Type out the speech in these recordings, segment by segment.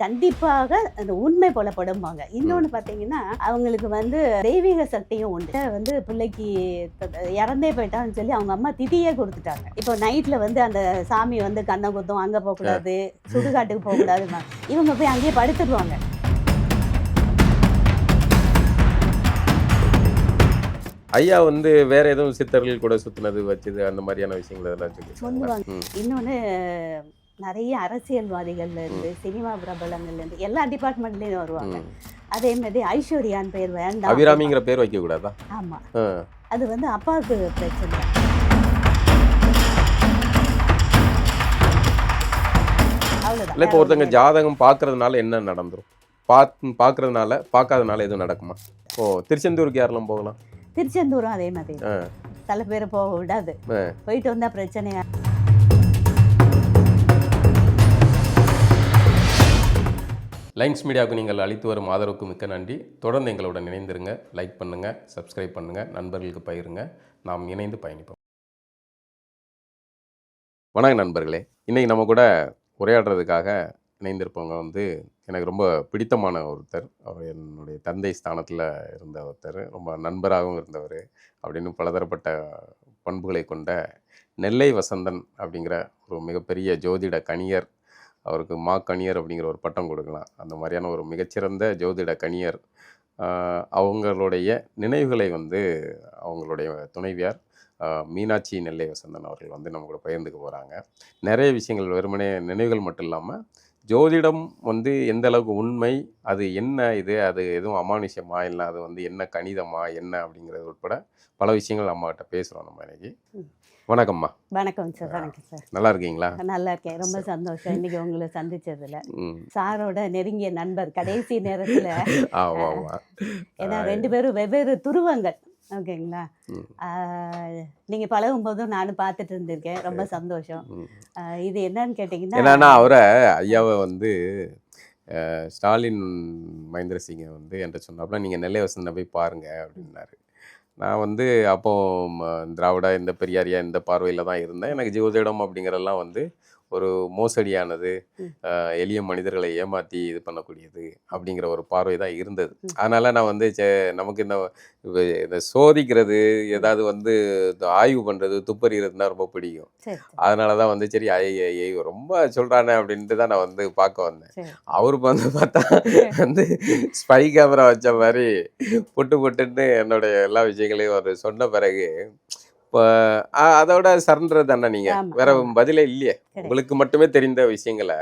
கண்டிப்பாக அந்த உண்மை புலப்படும்பாங்க. இன்னொன்று பார்த்தீங்கன்னா அவங்களுக்கு வந்து தெய்வீக சக்தியும் உண்டு. வந்து பிள்ளைக்கு இறந்தே போயிட்டான்னு சொல்லி அவங்க அம்மா திதியே கொடுத்துட்டாங்க. இப்போ நைட்ல வந்து அந்த சாமி வந்து கண்ணை குத்தும், அங்கே போகக்கூடாது, சுடுகாட்டுக்கு போகக்கூடாதுமா, இவங்க போய் அங்கேயே படுத்துடுவாங்க. ஐயா வந்து வேற எதுவும் சித்தர்கள் கூட சுத்தினது வச்சது அந்த மாதிரியான விஷயங்கள் எல்லாம் சொல்லுவாங்க. இன்னொன்று நிறைய அரசியல்வாதிகள்ல இருந்து சினிமா பிரபலங்கள்ல இருந்து எல்லா டிபார்ட்மெண்ட்லயும் வருவாங்க. அதே மாதிரி ஐஸ்வர்யான்னு பேர் வேண்டாம், அபிராமிங்கிற பேர் வைக்க கூடாதா? ஆமா, அது வந்து அப்பாவுக்கு பிரச்சனை. அவ்வளவுதான். இல்லை, இப்போ ஒருத்தங்க ஜாதகம் பார்க்கறதுனால என்ன நடந்துரும்? பார்க்காதனால எதுவும் நடக்குமா? ஓ, திருச்செந்தூருக்கு யாரெல்லாம் போகலாம்? திருச்செந்தூரும் அதே மாதிரி சில பேர் போக விடாது, போயிட்டு வந்தா பிரச்சனையா. லைன்ஸ் மீடியாவுக்கு நீங்கள் அளித்து வரும் ஆதரவுக்கு மிக்க நன்றி. தொடர்ந்து எங்களுடன் இணைந்திருங்க. லைக் பண்ணுங்கள், சப்ஸ்கிரைப் பண்ணுங்கள், நண்பர்களுக்கு பகிருங்க. நாம் இணைந்து பயணிப்போம். வணக்கம் நண்பர்களே. இன்றைக்கி நம்ம கூட உரையாடுறதுக்காக இணைந்திருப்பவங்க வந்து எனக்கு ரொம்ப பிடித்தமான ஒருத்தர். அவர் என்னுடைய தந்தை ஸ்தானத்தில் இருந்த ஒருத்தர், ரொம்ப நண்பராகவும் இருந்தவர், அப்படின்னு பலதரப்பட்ட பண்புகளை கொண்ட நெல்லை வசந்தன் அப்படிங்கிற ஒரு மிகப்பெரிய ஜோதிட கணியர். அவருக்கு கணியர் அப்படிங்கிற ஒரு பட்டம் கொடுக்கலாம். அந்த மாதிரியான ஒரு மிகச்சிறந்த ஜோதிட கணியர். அவங்களுடைய நினைவுகளை வந்து அவங்களுடைய துணைவியார் மீனாட்சி நெல்லை வசந்தன் அவர்கள் வந்து நம்ம கூட பகிர்ந்துக்க போகிறாங்க. நிறைய விஷயங்கள், வெறுமனே நினைவுகள் மட்டும் இல்லாமல் ஜோதிடம் வந்து எந்த அளவுக்கு உண்மை, அது என்ன, அது எதுவும் அமானுஷ்யமா, இல்லை அது வந்து என்ன கணிதமா என்ன அப்படிங்கிறது உட்பட பல விஷயங்கள் அம்மாகிட்ட பேசுகிறோம் நம்ம இன்னைக்கு. வணக்கம்மா. வணக்கம் சார். வணக்கம் சார். நல்லா இருக்கீங்களா? நல்லா இருக்கேன், ரொம்ப சந்தோஷம் இன்னைக்கு உங்களை சந்திச்சதுல. சாரோட நெருங்கிய நண்பர் கடைசி நேரத்துல. ஏன்னா 2 பேரும் வெவ்வேறு துருவங்கள். ஓகேங்களா? நீங்க பழகும் போதும் நானும் பார்த்துட்டு இருந்திருக்கேன், ரொம்ப சந்தோஷம். இது என்னன்னு கேட்டீங்கன்னா, அவரை ஐயாவை வந்து ஸ்டாலின் மகேந்திர சிங்கை வந்து என்கிட்ட சொன்னாப்புல, நீங்கள் நெல்லை வசந்தனை போய் பாருங்க அப்படின்னாரு. நான் வந்து அப்போ திராவிடா இந்த பெரியாரியா இந்த பார்வையில் தான் இருந்தேன். எனக்கு ஜோதிடம் அப்படிங்கிறதெல்லாம் வந்து ஒரு மோசடியானது, எளிய மனிதர்களை ஏமாற்றி இது பண்ணக்கூடியது அப்படிங்கிற ஒரு பார்வை தான் இருந்தது. அதனால் நான் வந்து நமக்கு இந்த சோதிக்கிறது, ஏதாவது வந்து ஆய்வு பண்ணுறது, துப்பறிகிறதுனா ரொம்ப பிடிக்கும். அதனால தான் வந்து சரி ரொம்ப சொல்கிறானே அப்படின்ட்டு தான் நான் வந்து பார்க்க வந்தேன். அவருக்கு வந்து பார்த்தா வந்து ஸ்பை கேமரா வச்ச மாதிரி பொட்டுன்னு என்னுடைய எல்லா விஷயங்களையும் அவர் சொன்ன பிறகு இப்போ அதோட சரண்டர் தானே. நீங்கள் வேற பதிலே இல்லையே, உங்களுக்கு மட்டுமே தெரிந்த விஷயங்களை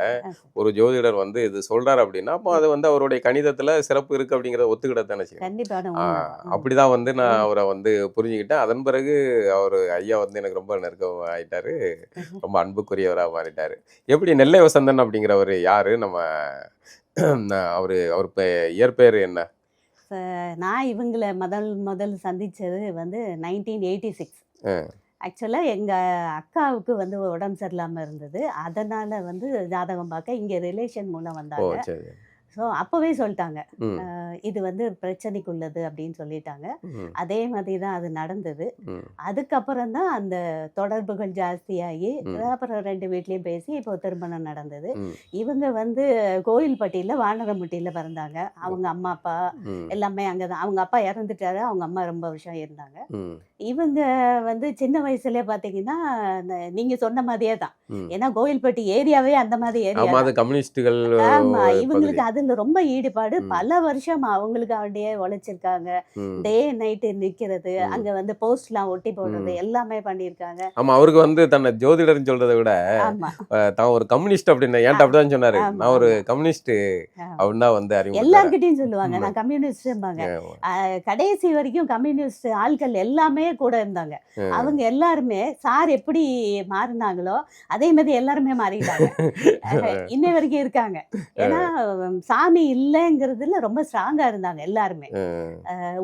ஒரு ஜோதிடர் வந்து இது சொல்றாரு அப்படின்னா, அப்போ அது வந்து அவருடைய கணிதத்துல சிறப்பு இருக்கு அப்படிங்கிறத ஒத்துக்கிட்ட தானே செய்யும். அப்படிதான் வந்து நான் அவரை வந்து புரிஞ்சுக்கிட்டேன். அதன் பிறகு அவர் ஐயா வந்து எனக்கு ரொம்ப நெருக்கம் ஆயிட்டாரு, ரொம்ப அன்புக்குரியவராக மாறிட்டாரு. எப்படி நெல்லை வசந்தன் அப்படிங்கிறவர் யாரு? அவர் இயற்பெயர் என்ன? நான் இவங்களை முதல் சந்திச்சது வந்து 1986. ஆக்சுவலாக எங்கள் அக்காவுக்கு வந்து உடம்பு சரியில்லாமல் இருந்தது. அதனால் வந்து ஜாதகம் பார்க்க இங்கே ரிலேஷன் மூலம் வந்தாங்க. ஸோ அப்போவே சொல்லிட்டாங்க இது வந்து பிரச்சனைக்குள்ளது அப்படின்னு சொல்லிட்டாங்க. அதே மாதிரி தான் அது நடந்தது. அதுக்கப்புறம் தான் அந்த தொடர்புகள் ஜாஸ்தியாகி அப்புறம் 2 வீட்லேயும் பேசி இப்போ திருமணம் நடந்தது. இவங்க வந்து கோயில்பட்டியில் வானரமுட்டியில் பிறந்தாங்க. அவங்க அம்மா அப்பா எல்லாமே அங்கே தான். அவங்க அப்பா இறந்துட்டாரு, அவங்க அம்மா ரொம்ப வருஷம் இருந்தாங்க. இவங்க வந்து சின்ன வயசுல பார்த்தீங்கன்னா நீங்கள் சொன்ன மாதிரியே தான். ஏன்னா கோயில்பட்டி ஏரியாவே அந்த மாதிரி ஏரியா. கம்யூனிஸ்டுகள். ஆமாம், இவங்களுக்கு அது ரொம்ப ஈடுபாடு. பல வருஷம் அவங்களுக்கு அப்படியே உழைச்சிருக்காங்க. டே நைட்டு நிக்கிறது, அங்க வந்து போஸ்ட்லாம் ஒட்டி போடுறது எல்லாமே பண்ணிருக்காங்க. ஆமா, அவருக்கு வந்து தன்னை ஜோதிடர்னு சொல்றதை விட தான் ஒரு கம்யூனிஸ்ட் அப்படின்னு ஏன்டா அப்படிதான் சொன்னாரு. நான் ஒரு கம்யூனிஸ்ட் அப்படின்னா வந்து எல்லார்கிட்டையும் சொல்லுவாங்க நான் கம்யூனிஸ்ட்பாங்க. கடைசி வரைக்கும் கம்யூனிஸ்ட் ஆட்கள் எல்லாமே கூட இருந்தாங்க. அவங்க எல்லாருமே சார் எப்படி மாறினாங்களோ அதே மாதிரி எல்லாருமே மாறிட்டாங்க. இன்ன வரைக்கும் இருக்காங்க. ஏன்னா சாமி இல்லைங்கிறதுல ரொம்ப ஸ்ட்ராங்கா இருந்தாங்க எல்லாருமே.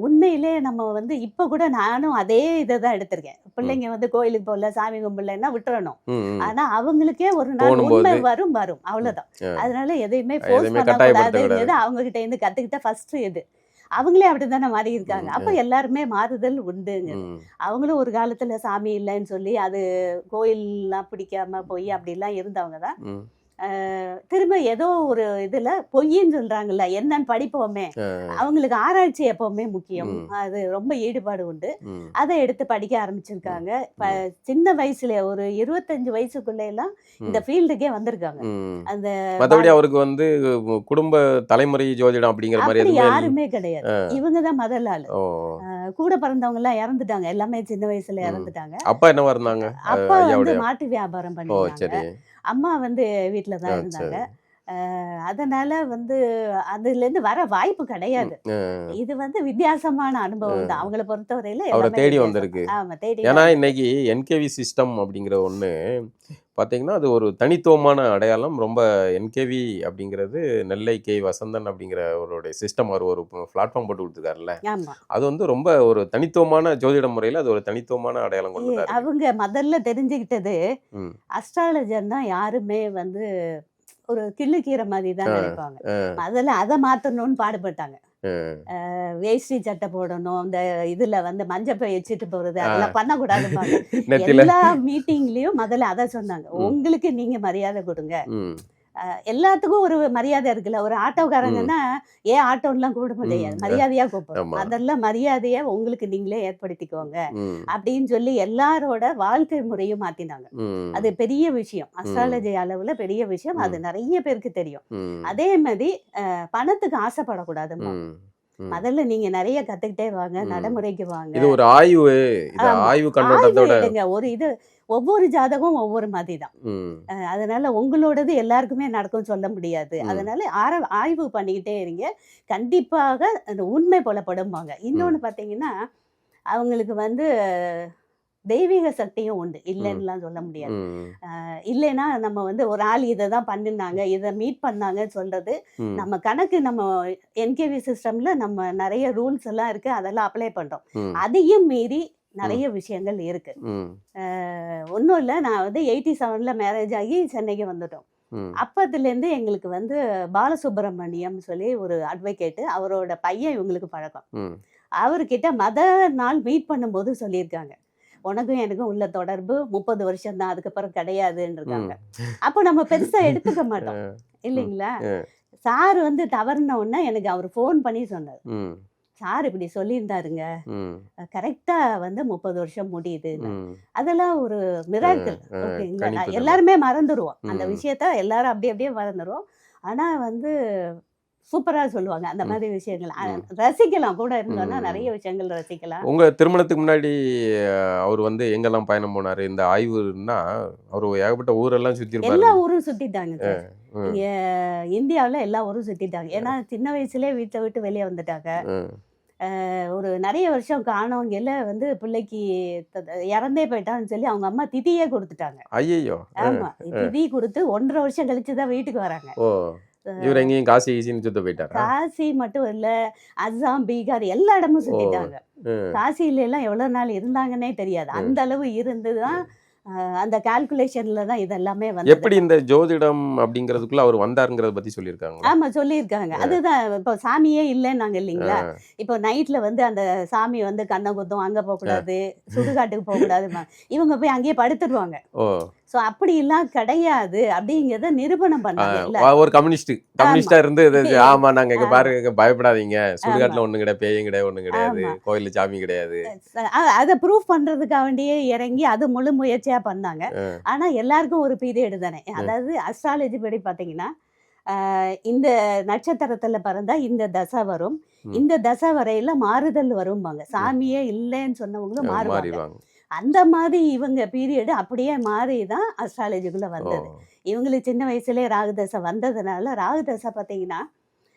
உண்மையிலே நம்ம வந்து இப்ப கூட நானும் அதே இதை தான் எடுத்திருக்கேன். பிள்ளைங்க வந்து கோயிலுக்கு போகல, சாமி கும்பிடலன்னா விட்டுறணும். ஆனா அவங்களுக்கே ஒரு நாள் உண்மை வரும் அவ்வளவுதான். அதனால எதையுமே போர்ஸ் பண்ணக்கூடாதுங்கிறது அவங்க கிட்ட இருந்து கத்துக்கிட்ட ஃபர்ஸ்ட் இது. அவங்களே அப்படித்தானே மாறி இருக்காங்க. அப்ப எல்லாருமே மாறுதல் உண்டுங்க. அவங்களும் ஒரு காலத்துல சாமி இல்லைன்னு சொல்லி அது கோயில்லாம் பிடிக்காம போய் அப்படிலாம் இருந்தவங்க தான். திரும்ப ஏதோ ஒரு இதுல பொய்ன்னு சொல்றாங்கல்ல, என்னன்னு படிப்போமே, அவங்களுக்கு ஆராய்ச்சி எப்பவுமே முக்கியம், அது ரொம்ப ஈடுபாடு உண்டு. அதை எடுத்து படிக்க ஆரம்பிச்சிருக்காங்க. சின்ன வயசுல ஒரு 25 வயசுக்குள்ள எல்லாம் இந்த ஃபீல்டுக்கே வந்திருக்காங்க. அந்த மற்றபடி அவருக்கு வந்து குடும்ப தலைமுறை ஜோதிடம் அப்படிங்கிற மாதிரி அப்படி எதுவுமே யாருமே கிடையாது. இவங்க தான் முதல் ஆளு. கூட பிறந்தவங்க எல்லாம் இறந்துட்டாங்க, எல்லாமே சின்ன வயசுல இறந்துட்டாங்க. அப்பா என்னவா இருந்தாங்க? அப்பா வந்து ஐயாவுடைய மாட்டு வியாபாரம் ஓ பண்ணிருந்தாங்க. சரி அம்மா வந்து வீட்டுல தான் இருந்தாங்க. அதனால வந்து அதுல இருந்து வர வாய்ப்பு கிடையாது. இது வந்து வித்தியாசமான அனுபவம் தான் அவங்கள பொறுத்தவரையில. அவரை எல்லாமே தேடி வித்தியாசம். வந்திருக்கு. ஆமா, தேடி ஏன்னா தான். இன்னைக்கு என்கேவி சிஸ்டம் அப்படிங்கிற ஒன்று பார்த்தீங்கன்னா அது ஒரு தனித்துவமான அடையாளம். ரொம்ப என்கேவி அப்படிங்கிறது நெல்லை கே வசந்தன் அப்படிங்கிற அவருடைய சிஸ்டம் அவர் ஒரு பிளாட்ஃபார்ம் போட்டு கொடுத்துருக்காருல்ல, ஆமா, அது வந்து ரொம்ப ஒரு தனித்துவமான ஜோதிட முறையில் அது ஒரு தனித்துவமான அடையாளம் கொண்டு தான் அவங்க முதல்ல தெரிஞ்சுக்கிட்டது ம் அஸ்ட்ராலஜர்னா யாருமே வந்து ஒரு கிள்ளுக்கீரை மாதிரி தான் நினைப்பாங்க. முதல்ல அதை மாத்தணும்னு பாடுபட்டாங்க. வேஷ்டி சட்டை போடணும், இந்த இதுல வந்து மஞ்சப்பை வச்சுட்டு போறது, அதெல்லாம் பண்ணக்கூடாதுப்பாங்க. நெத்தில எல்லா மீட்டிங்லயும் முதல்ல அதை சொன்னாங்க. உங்களுக்கு நீங்க மரியாதை கொடுங்க. எல்லாத்துக்கும் ஒரு மரியாதை இருக்குல்ல. ஒரு ஆட்டோக்காரங்கன்னா ஏன் ஆட்டோன்னுலாம் கூப்பிட முடியாது, மரியாதையா கூப்பிடும். ஆமா அதெல்லாம் மரியாதையா உங்களுக்கு நீங்களே ஏற்படுத்திக்கோங்க ம் அப்படின்னு சொல்லி எல்லாரோட வாழ்க்கை முறையும் மாத்தினாங்க. ம் அது பெரிய விஷயம், ம் அஸ்ட்ராலஜி அளவுல பெரிய விஷயம். அது ம் நிறைய பேருக்கு தெரியும். ம் அதே மாதிரி பணத்துக்கு ஆசைப்படக்கூடாதுமா. ம் ம் முதல்ல நீங்க நிறைய கத்துக்கிட்டே வாங்க, ம் நடைமுறைக்கு வாங்க. இது ஒரு ஆய்வு, இது ஆமா, ஆய்வு ஆய்வு கண்ணோட்டத்தோட எடுங்க. ஒரு இது ஒவ்வொரு ஜாதகம் ஒவ்வொரு மாதிரி தான். ம் அதனால உங்களோடது எல்லாருக்குமே நடக்கும் சொல்ல முடியாது. ம் அதனால ஆய்வு பண்ணிக்கிட்டே இருங்க, கண்டிப்பாக அந்த உண்மை புலப்படும்பாங்க. ம் இன்னொன்னு பாத்தீங்கன்னா அவங்களுக்கு வந்து தெய்வீக சக்தியும் உண்டு, ம் இல்லைன்னுலாம் சொல்ல முடியாது. ம் இல்லைன்னா நம்ம வந்து ஒரு ஆள் இதை தான் பண்ணினாங்க, இதை மீட் பண்ணாங்கன்னு சொல்றது ம் நம்ம கணக்கு. நம்ம என்கேவி சிஸ்டம்ல நம்ம நிறைய ரூல்ஸ் எல்லாம் இருக்கு, அதெல்லாம் அப்ளை பண்றோம். ம் அதையும் மீறி ம் நிறைய விஷயங்கள் இருக்கு. ம் ஒன்றும் இல்லை, நான் வந்து 87ல மேரேஜ் ஆகி சென்னைக்கு வந்துட்டோம். ம் அப்பத்துலேருந்து எங்களுக்கு வந்து பாலசுப்ரமணியம் சொல்லி ஒரு அட்வொகேட்டு, அவரோட பையன் இவங்களுக்கு பழக்கம். ம் அவர்கிட்ட நாள் மீட் பண்ணும்போது சொல்லியிருக்காங்க, உனக்கும் எனக்கும் உள்ள தொடர்பு 30 வருஷம் தான், அதுக்கப்புறம் கிடையாதுன்னு இருக்காங்க. ம் அப்போ நம்ம பெருசா எடுத்துக்க மாட்டோம் ம் இல்லைங்களா. ம் சார் வந்து தவறுன உடனே எனக்கு அவர் ஃபோன் பண்ணி சொன்னார், ம் சார் இப்படி சொல்லியிருந்தாருங்க, ம் கரெக்டா வந்து 30 வருஷம் முடியுதுன்னு. ம் அதெல்லாம் ஒரு மிராக்கிள். ஓகேங்களா, கணிப்பு எல்லாருமே மறந்துடுவோம் அந்த ம் விஷயத்த, எல்லாரும் அப்படியே அப்படியே மறந்துடுவோம். ஆனா வந்து சூப்பரா சொல்லுவாங்க அந்த ம் மாதிரி விஷயங்கள். ம் ரசிக்கலாம், கூட இருந்தோம்னா ம் நிறைய விஷயங்கள் ரசிக்கலாம். உங்க திருமணத்துக்கு முன்னாடி அவர் வந்து எங்கெல்லாம் பயணம் போனாரு இந்த ஆய்வுன்னா? அவர் ஏகப்பட்ட ஊரெல்லாம் சுத்தி எல்லா இருப்பாரு. ஊரும் சுத்திட்டாங்க சார். ம் இங்க இந்தியாவுல எல்லா ஊரும் சுத்திட்டாங்க. ஏன்னா சின்ன வயசுலயே வீட்டை விட்டு வெளியே வந்துட்டாங்க. ம் ஒரு நிறைய வருஷம் காணவங்கல வந்து பிள்ளைக்கு இறந்தே போயிட்டான்னு சொல்லி அவங்க அம்மா திதியே கொடுத்துட்டாங்க. ஐயையோ ஆமா, திதி கொடுத்து 1.5 வருஷம் கழிச்சு தான் வீட்டுக்கு வராங்க. ஓ இவர் எங்கேயும் காசி ஈசின்னு சுத்த போயிட்டாரா? காசி மட்டும் இல்ல, அஸ்ஸாம், பீகார் எல்லா இடமும் ஓ சுத்திட்டாங்க. ம் காசியில எல்லாம் எவ்வளவு நாள் இருந்தாங்கன்னே தெரியாது. ம் அந்த அளவு இருந்துதான் ம் அந்த கால்குலேஷன்ல தான் இதெல்லாமே வந்தது. எப்படி இந்த ஜோதிடம் அப்படிங்கிறதுக்குள்ள அவர் வந்தாருங்கிறத பத்தி சொல்லியிருக்காங்களா? ஆமா, சொல்லியிருக்காங்க. அதுதான் இப்போ சாமியே இல்லைன்னாங்க இல்லைங்களா. ஆ, இப்போ நைட்ல வந்து அந்த சாமி வந்து கண்ணை குத்தும், அங்க போக ஆ. கூடாது, சுடுகாட்டுக்கு போக கூடாது, இவங்க போய் அங்கேயே படுத்துடுவாங்க. ஓ ஸோ அப்படிலாம் கிடையாது அப்படிங்கிறத நிரூபணம் பண்ணாங்க இல்ல. ஒரு கம்யூனிஸ்டா இருந்து ஆமா நாங்க இங்க ஆமா, பாருங்க பயப்படாதீங்க, ஆமா, சுடுகாட்டுல ஒண்ணும் கிடையாது, பேயும் கிடையாது, ஒண்ணும் கிடையாது, ஆமா. கோயில்ல சாமி கிடையாது. அதை ப்ரூவ் பண்றதுக்காக வேண்டியே இறங்கி அது முழு முயற்சியா பண்ணாங்க. ஆ, ஆனா எல்லாருக்கும் ஒரு பீரியடு தானே. ஆ, அதாவது அஸ்ட்ராலஜி படி பாத்தீங்கன்னா இந்த நட்சத்திரத்துல பிறந்தா இந்த தசை வரும், ம், இந்த தசை வரையில மாறுதல் வரும்பாங்க. ம். சாமியே இல்லைன்னு சொன்னவங்களும் மாறுவாங்க. மாறிடுவாங்க. அந்த மாதிரி இவங்க பீரியடு அப்படியே மாறி தான் அஸ்ட்ராலஜிக்குள்ள ஓ வந்தது. இவங்களுக்கு சின்ன வயசுலேயே ராகுதசை வந்ததுனால, ராகுதசை பார்த்தீங்கன்னா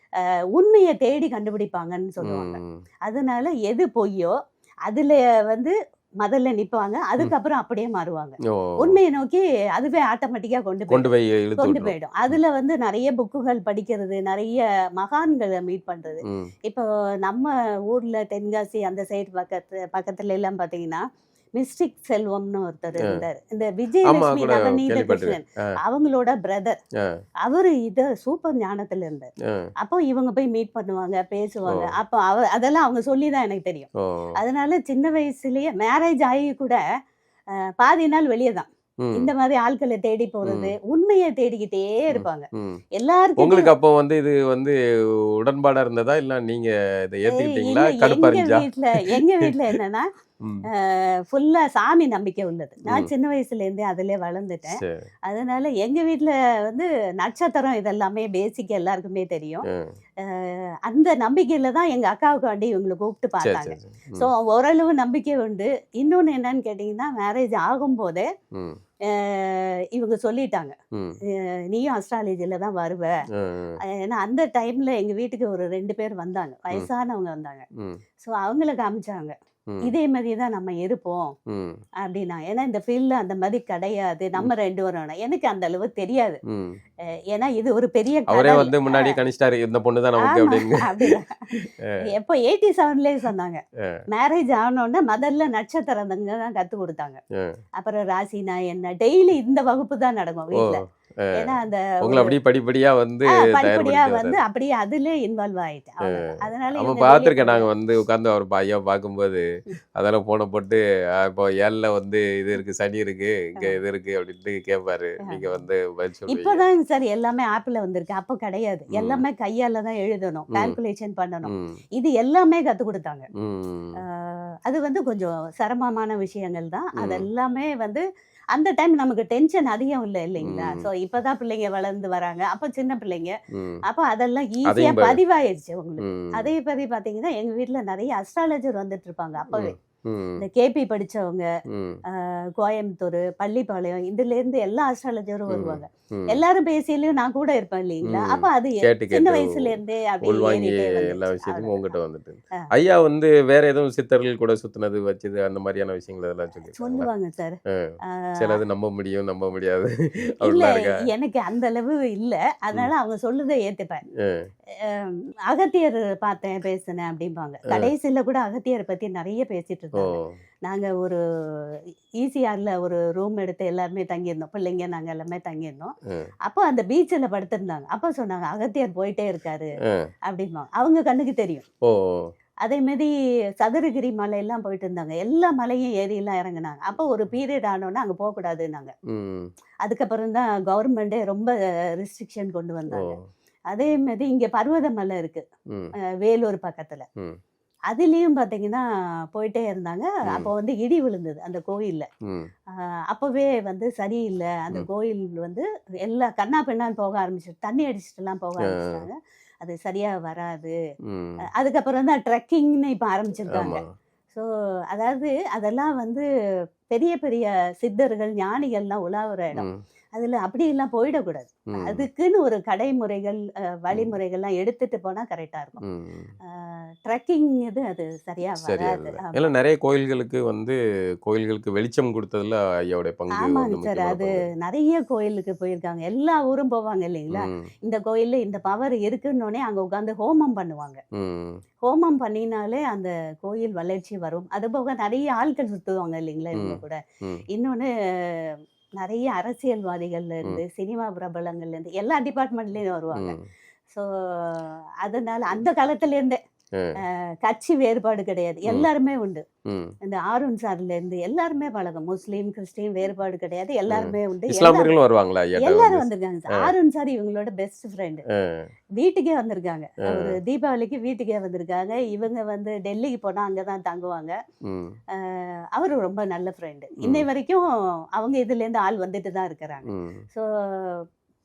உண்மையை தேடி கண்டுபிடிப்பாங்கன்னு சொல்லுவாங்க. ம் அதனால எது பொய்யோ அதுல வந்து முதல்ல நிப்பாங்க, ம் அதுக்கப்புறம் அப்படியே மாறுவாங்க. ஓ உண்மையை நோக்கி அதுவே ஆட்டோமேட்டிக்கா கொண்டு கொண்டு போயிடும், போய் இழுத்து கொண்டு விட்டுரும். போயிடும். அதுல வந்து நிறைய புக்குகள் படிக்கிறது, நிறைய மகான்களை மீட் பண்றது. ம் இப்போ நம்ம ஊர்ல தென்காசி அந்த சைடு பக்கத்துல எல்லாம் பாத்தீங்கன்னா மிஸ்டிக் செல்வம்னு ஒருத்தர் ஆ. இருந்தார். இந்த ஆமா விஜயலட்சுமி கூட நவநீத கேள்விப்பட்டிருக்கேன். கிருஷ்ணன் அவங்களோட பிரதர். ஆ, அவரு இத சூப்பர் ஞானத்துல இருந்தார். ஆ, அப்போ இவங்க போய் மீட் பண்ணுவாங்க, ஓ பேசுவாங்க. அப்போ அதெல்லாம் அவங்க சொல்லிதான் எனக்கு தெரியும். ஓ அதனால சின்ன வயசுலயே மேரேஜ் ஆகி கூட பாதி நாள் வெளியே தான். ம். இந்த மாதிரி ஆட்களை தேடி போறது, உண்மையை தேடிக்கிட்டே இருப்பாங்க. ம். எல்லாருக்கும் உங்களுக்கு அப்போ வந்து இது வந்து உடன்பாடா இருந்ததா? இல்ல நீங்க இத ஏத்துக்கிட்டீங்களா? இல்ல கடுப்பா இருந்துச்சா? எங்க வீட்ல என்னன்னா ம். ஃபுல்லா சாமி நம்பிக்கை உள்ளது. நான் ம். சின்ன வயசுலேருந்தே அதிலே வளர்ந்துட்டேன். சரி. அதனால எங்க வீட்ல வந்து நட்சத்திரம் இதெல்லாமே பேசிக் எல்லாருக்குமே தெரியும். ம். அந்த நம்பிக்கையில தான் எங்க அக்காவுக்காண்டி இவங்கள கூப்பிட்டு சரி, பார்த்தாங்க. சரி, சரி. ஸோ ஓரளவு நம்பிக்கை உண்டு. இன்னொன்னு என்னன்னு கேட்டீங்கன்னா, மேரேஜ் ஆகும்போதே ம். இவங்க சொல்லிட்டாங்க. ம். நீயும் அஸ்ட்ராலஜில தான் வருவ. ம். ஏன்னா அந்த டைம்ல எங்க வீட்டுக்கு ஒரு 2 பேர் வந்தாங்க. வயசானவங்க வந்தாங்க. ம். ஸோ அவங்கள காமிச்சாங்க. ம். இதே மாதிரி தான் நம்ம இருப்போம் ம். அப்படின்னாங்க. ஏன்னா இந்த ஃபீல்ட்ல அந்த மாதிரி கிடையாது. நம்ம 2 பேரும். எனக்கு அந்த அளவு தெரியாது. ம். ஏன்னா இது ஒரு பெரிய அவரே கடல். வந்து முன்னாடியே கணிச்சிட்டாரு இந்த பொண்ணு தான் நமக்கு ஆமா அப்படின்னு. அப்படிதான். எப்போ 87லயே சொன்னாங்க. மேரேஜ் ஆனோடனே முதல்ல நட்சத்திரங்க தான் கத்து கொடுத்தாங்க. அப்புறம் ராசினா என்ன, டெய்லி இந்த வகுப்பு தான் நடக்கும் ஓ. வீட்ல. ஏன்னா அந்த உங்களை அப்படியே படிப்படியா வந்து படிப்படியா தயார்படுத்தி வந்து வர்றாரு. அப்படியே அதுல இன்வால்வ் ஆயிட்டேன். அவ்வளவுதான். அதனால நம்ம இவங்க வெளிய பார்த்துருக்கேன். நாங்க போறது. வந்து உட்காந்து அவர் ஐயா பார்க்கும்போது அதெல்லாம் போன போட்டு இப்போ ஏழில் வந்து இது இருக்கு, சனி இருக்கு, இங்க இது இருக்கு அப்படின்ட்டு கேட்பாரு. நீங்க வந்து பதில் சொல்லுவீங்க. இப்பதான் சார் எல்லாமே ஆப்ல வந்திருக்கு. அப்ப கிடையாது. ம். எல்லாமே கையால தான் எழுதணும், ம். கால்குலேஷன் பண்ணணும். ம். இது எல்லாமே கத்து கொடுத்தாங்க. ம். அது வந்து கொஞ்சம் சிரமமான விஷயங்கள் தான். ம். அதெல்லாமே வந்து அந்த டைம் நமக்கு டென்ஷன் அதிகம் இல்லை இல்லைங்களா? ம். ஸோ இப்பதான் பிள்ளைங்க வளர்ந்து வராங்க. அப்ப சின்ன பிள்ளைங்க. ம். அப்போ அதெல்லாம் ஈஸியா அதையும் பதிவாயிருச்சு உங்களுக்கு. ம். அதே மாதிரி பாத்தீங்கன்னா எங்க வீட்ல நிறைய அஸ்ட்ராலஜர் வந்துட்டு இருப்பாங்க அப்பவே. ம். இந்த கேபி படிச்சவங்க, ம். கோயம்புத்தூர், பள்ளிப்பாளையம் இதுல இருந்து எல்லா அஸ்ட்ராலஜரும் ம். வருவாங்க. ம். எல்லாரும் பேசியிலயும் நான் கூட இருப்பேன் இல்லைங்களா? ம். அப்ப அது கேட்டு சின்ன கேட்டு வயசுல இருந்தே அப்படியே உள்வாங்கி ஏறிட்டே எல்லா வந்துச்சு. விஷயத்தையும் உங்ககிட்ட அவ்வளவுதான். வந்துட்டு. ஆ. ஐயா வந்து வேற எதுவும் சித்தர்கள் கூட சுத்தினது வச்சது அந்த மாதிரியான விஷயங்கள் அதெல்லாம் சொல்லியிருக்காங்களா? சொல்லுவாங்க சார். சிலது நம்ப முடியும், நம்ப முடியாது இல்ல அப்படிலாம் இருக்கா? எனக்கு அந்த அளவு இல்ல. அதனால ம். அவங்க சொல்லுதை ஏத்துப்பேன். ம். அகத்தியர் பார்த்தேன், பேசினேன் அப்படிம்பாங்க. கடைசியில கூட அகத்தியரை பத்தி நிறைய பேசிட்டு ஓ. இருந்தாங்க. நாங்க ஒரு ஈசிஆர்ல ஒரு ரூம் எடுத்து எல்லாருமே தங்கியிருந்தோம். பிள்ளைங்க நாங்க எல்லாமே தங்கியிருந்தோம். ம். அப்போ அந்த பீச்சில் படுத்திருந்தாங்க. அப்போ சொன்னாங்க அகத்தியர் போயிட்டே இருக்காரு ம். அப்படிம்பாங்க. அவங்க கண்ணுக்கு தெரியும். ஓ. அதே மாதிரி சதுரகிரி மலையெல்லாம் போயிட்டு இருந்தாங்க. எல்லா மலையும் ஏறியெல்லாம் இறங்குனாங்க. அப்போ ஒரு பீரியட் ஆனோன்னா அங்கே போகக்கூடாதுன்னாங்க. ம். அதுக்கப்புறம் தான் கவர்மெண்டே ரொம்ப ரெஸ்ட்ரிக்ஷன் கொண்டு ஓ. வந்தாங்க. அதே மாதிரி இங்கே பர்வதமலை இருக்கு, ம். வேலூர் பக்கத்தில். ம். அதுலேயும் பார்த்தீங்கன்னா போயிட்டே இருந்தாங்க. அப்போ ம். வந்து இடி விழுந்தது அந்த கோயிலில். ம். அப்போவே வந்து சரியில்லை அந்த ம். கோயில் வந்து எல்லாம் கண்ணா பின்னான்னு போக ஆரம்பிச்சிட்டு தண்ணி அடிச்சிட்டுலாம் போக ஆரம்பிச்சிட்டாங்க. அது சரியா வராது. ம். அதுக்கப்புறம் தான் ட்ரெக்கிங்னு இப்போ ஆரம்பிச்சிருக்காங்க. ஆமா. ஸோ அதாவது அதெல்லாம் வந்து பெரிய பெரிய சித்தர்கள் ஞானிகள்லாம் உலாவுற இடம். ம். அதில் அப்படியெல்லாம் போயிடக்கூடாது. ம். அதுக்குன்னு ஒரு கடைமுறைகள் வழிமுறைகள்லாம் எடுத்துட்டு போனால் கரெக்டாக இருக்கும். ம். ட்ரெக்கிங் இது அது சரியா சரியா வராது. இல்லை. ஆமா. ஏன்னா நிறைய கோயில்களுக்கு வந்து கோயில்களுக்கு வெளிச்சம் கொடுத்ததுல ஐயாவுடைய பங்கு ஆமாங்க வந்து சார். முக்கியமான அது பங்கு. நிறைய கோயிலுக்கு போயிருக்காங்க. எல்லா ஊரும் போவாங்க இல்லைங்களா? ம். இந்த கோயில்ல இந்த பவர் இருக்குன்னொடனே அங்கே உட்காந்து ஹோமம் பண்ணுவாங்க. ம். ஹோமம் பண்ணினாலே அந்த கோயில் வளர்ச்சி வரும். அதுபோக நிறைய ஆட்கள் சுற்றுவாங்க இல்லைங்களா இவங்க ம். கூட. ம். இன்னொன்று நிறைய அரசியல்வாதிகள்ல ம். இருந்து சினிமா பிரபலங்கள்ல இருந்து எல்லா டிபார்ட்மெண்ட்லேயும் வருவாங்க. ம். ஸோ அதனால அந்த காலத்துலேருந்தே ம். கட்சி வேறுபாடு கிடையாது. ம். எல்லாருமே உண்டு. ம். இந்த ஆருண் சார்ல இருந்து எல்லாருமே பழகும். முஸ்லீம் கிறிஸ்டின் வேறுபாடு கிடையாது. ம். எல்லாருமே உண்டு. எல்லாரும் இஸ்லாமியர்களும் வருவாங்களா ஐயாட்ட வந்து? எல்லாரும் வந்திருக்காங்க சார். ஆருண் சார் இவங்களோட பெஸ்ட் ஃப்ரெண்டு. ம். வீட்டுக்கே வந்திருக்காங்க. ஒரு ம். தீபாவளிக்கு வீட்டுக்கே வந்திருக்காங்க. இவங்க வந்து டெல்லிக்கு போனால் அங்கே தான் தங்குவாங்க. ம். அவரு ரொம்ப நல்ல ஃப்ரெண்டு. இன்னை ம். வரைக்கும் அவங்க இதுலேருந்து ஆள் வந்துட்டு தான் இருக்கிறாங்க. ம். ஸோ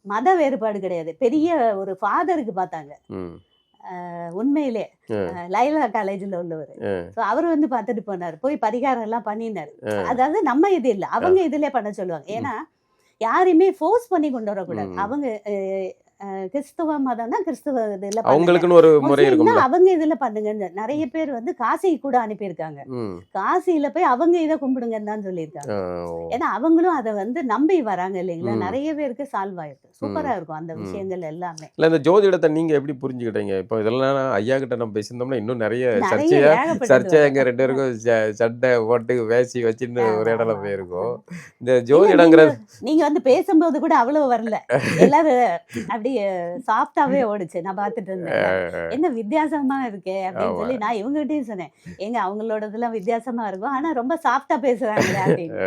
மத வேறுபாடு கிடையாது. பெரிய ஒரு ஃபாதருக்கு பார்த்தாங்க. ம். உண்மையிலே ம். லைலா காலேஜில் உள்ளவர். ம். ஸோ அவர் வந்து பார்த்துட்டு போனார். போய் பரிகாரம் எல்லாம் பண்ணினார். ம். அதாவது நம்ம இது இல்லை, அவங்க இதிலே பண்ண சொல்லுவாங்க. ஏன்னா யாரையுமே ஃபோர்ஸ் பண்ணி கொண்டு வரக்கூடாது. ம். அவங்க கிறிஸ்துவ மதம்னா கிறிஸ்துவ இதில் பண்ணுங்க, அவங்களுக்குன்னு ஒரு முறை முஸ்லீம்னா இருக்கும்ல. அவங்க இதில் பண்ணுங்கன்னு நிறைய பேர் வந்து காசி கூட அனுப்பியிருக்காங்க. ம். காசியில போய் அவங்க இதை கும்பிடுங்கன்னு தான் சொல்லியிருக்காங்க. ஓ. ஏன்னா அவங்களும் அதை வந்து நம்பி வராங்க இல்லைங்களா? ம். நிறைய பேருக்கு சால்வ் ஆயிருக்கு. ம். சூப்பரா இருக்கும் அந்த ம். விஷயங்கள் எல்லாமே. இல்லை இந்த ஜோதிடத்தை நீங்க எப்படி புரிஞ்சுக்கிட்டீங்க? இப்போ இதெல்லாம் ஐயா கிட்ட நம்ம பேசியிருந்தோம்னா இன்னும் நிறைய நிறைய ஏகப்பட்டது சர்ச்சையா வரும். எங்க 2 பேருக்கும் சட்டை போட்டு பேசி வச்சுன்னு ஆமா ஒரு இடத்துல ஆமா ஆமா. போயிருக்கோம். இந்த இல்ல ஜோதிடங்கிறது நீங்க வந்து பேசும்போது கூட அவ்வளவு வரல. எல்லாரும் அப்படி அப்படியே சாஃப்டாவே ஓடுச்சு. நான் பார்த்துட்டு இருந்தேன். என்ன வித்தியாசமா இருக்கே அப்படின்னு ஆமா. சொல்லி நான் இவங்ககிட்டயும் சொன்னேன். ஏங்க அவங்களோடதெல்லாம் வித்தியாசமா இருக்கும். ஆனா ரொம்ப சாஃப்டா பேசுறாங்களே அப்படின்னு.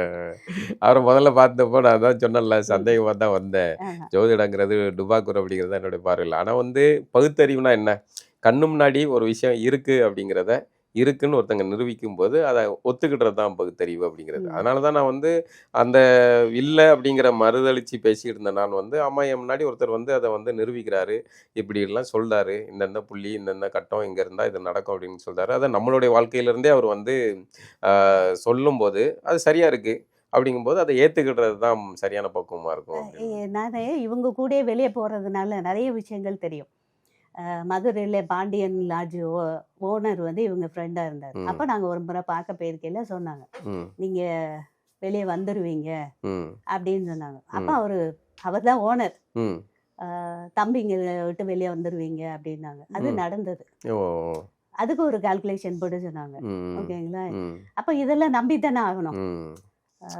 அவரை முதல்ல பார்த்தப்போ நான் தான் சொன்னேன்ல, சந்தேகமா தான் வந்தேன். ஆமா. ஜோதிடங்கிறது டுபாக்கூர் அப்படிங்கிறது தான் என்னுடைய பார்வையில். ஆனா வந்து பகுத்தறிவுனா என்ன? கண்ணு முன்னாடி ஒரு விஷயம் இருக்கு அப்படிங்கிறத இருக்குன்னு ஒருத்தங்க நிரூபிக்கும் போது அதை ஒத்துக்கிட்டது தான் பகுத்தறிவு அப்படிங்கிறது. ம். அதனால தான் நான் வந்து அந்த இல்லை அப்படிங்கிற மறுதளிச்சு பேசிக்கிட்டு இருந்தேன். நான் வந்து அம்மா என் முன்னாடி ஒருத்தர் வந்து அதை வந்து நிரூபிக்கிறாரு, இப்படி எல்லாம் சொல்றாரு, இந்தந்த புள்ளி இந்தந்த கட்டம் இங்கே இருந்தால் இது நடக்கும் அப்படின்னு சொல்றாரு. அதை நம்மளுடைய வாழ்க்கையிலேருந்தே அவர் வந்து சொல்லும்போது அது சரியா இருக்கு அப்படிங்கும்போது அதை ஏற்றுக்கிடுறது தான் சரியான பக்குவமாக இருக்கும் அப்படின்னு. நானே இவங்க கூடயே வெளியே போறதுனால நிறைய விஷயங்கள் தெரியும். மதுரையில் பாண்டியன் லாட்ஜ் ஓனர் வந்து இவங்க ஃப்ரெண்டா இருந்தார். ம். அப்போ நாங்க ஒரு முறை பார்க்க போயிருக்கையில சொன்னாங்க, ம். நீங்க வெளியே வந்துருவீங்க ம். அப்படின்னு சொன்னாங்க. அப்போ ம். அவர் தான் ஓனர். ம். தம்பிங்க விட்டு வெளியே வந்துருவீங்க அப்படின்னாங்க. அது ம். நடந்தது. ஓ. அதுக்கு ஒரு கால்குலேஷன் போட்டு சொன்னாங்க. ம். ஓகேங்களா? ம். அப்போ இதெல்லாம் நம்பித்தானே ஆகணும். ம்.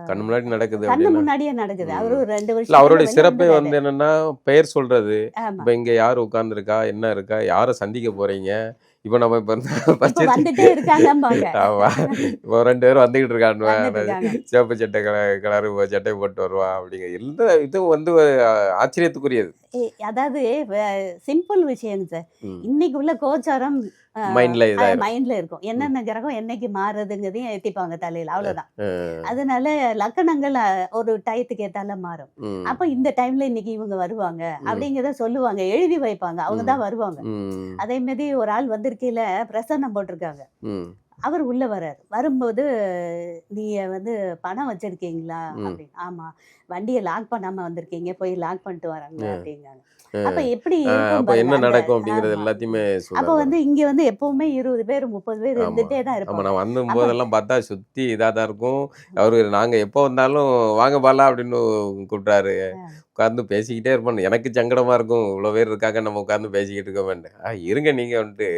கண்ணு முன்னாடி நடக்குது கண்ணு அப்படின்னா முன்னாடியே நடக்குது. அவரு ம். ஒரு 2 இல்ல வருஷத்துல அவருடைய வெளியே சிறப்பே வந்துட்டாரு. வந்து என்னன்னா பெயர் சொல்றது. ஆமா. இப்ப இங்க யார் உட்கார்ந்துருக்கா, என்ன இருக்கா, யாரை சந்திக்க போறீங்க, இப்ப நம்ம இப்ப இப்ப பர்ச்சேஸ் வந்துட்டே இருக்காங்கம்பாங்க. ஆமா, இப்போ 2 பேரும் வந்துகிட்டு இருக்கானுவ, வந்துட்டு இருக்காங்க. சிவப்பு சட்டை கலரு சட்டை போட்டு வருவான் அப்படிங்க. எந்த இதுவும் வந்து ஆச்சரியத்துக்குரியது. அதாவது சிம்பிள் விஷயம் சார். ம். இன்னைக்கு உள்ள கோச்சாரம் மைண்ட்ல இதாயிரும். மைண்ட்ல இருக்கும். ம். என்னென்ன கிரகம் என்னைக்கு மாறுதுங்கிறதையும் ஏத்திப்பாங்க தலையில. அவ்வளவுதான். அஹ், அதனால லக்கணங்கள் ஒரு டயத்துக்கு ஏத்தால மாறும். ம். அப்ப இந்த டைம்ல இன்னைக்கு இவங்க வருவாங்க ம். அப்படிங்கிறத சொல்லுவாங்க. எழுதி வைப்பாங்க. அவங்க ம். தான் வருவாங்க. ம். அதே மாதிரி ஒரு ஆள் வந்திருக்கையில பிரசன்னம் போட்டிருக்காங்க. ம். அவர் உள்ள வர்றாரு. வரும்போது நீங்க வந்து பணம் வச்சிருக்கீங்களா ம். அப்படின்னு. ஆமா. வண்டியை லாக் பண்ணாம வந்திருக்கீங்க. போய் லாக் பண்ணிட்டு வராங்க அஹ், அப்படிங்காங்க. அஹ். அப்ப எப்படி இருக்கும் அப்ப பாருங்க என்ன அந்த. நடக்கும் அப்படிங்கறது ஆமா. எல்லாத்தையுமே அப்ப சொல்றாரு. வந்து இங்க வந்து எப்பவுமே 20 பேர் 30 பேர் ஆமா. இருந்துட்டே தான் ஆமா. இருப்பாங்க. நான் அப்ப வந்தபோதெல்லாம் பார்த்தா சுத்தி இதா தான் இருக்கும். அவரு நாங்க எப்போ வந்தாலும் வாங்க பாலா அப்படின்னு கூப்பிட்டாரு. அஹ், உட்கார்ந்து பேசிக்கிட்டே இருப்போம். எனக்கு சங்கடமா இருக்கும். இவ்வளோ பேர் இருக்காங்க நம்ம உட்கார்ந்து பேசிக்கிட்டு இருக்கோமேன்ட்டு. இருங்க நீங்க வந்துட்டு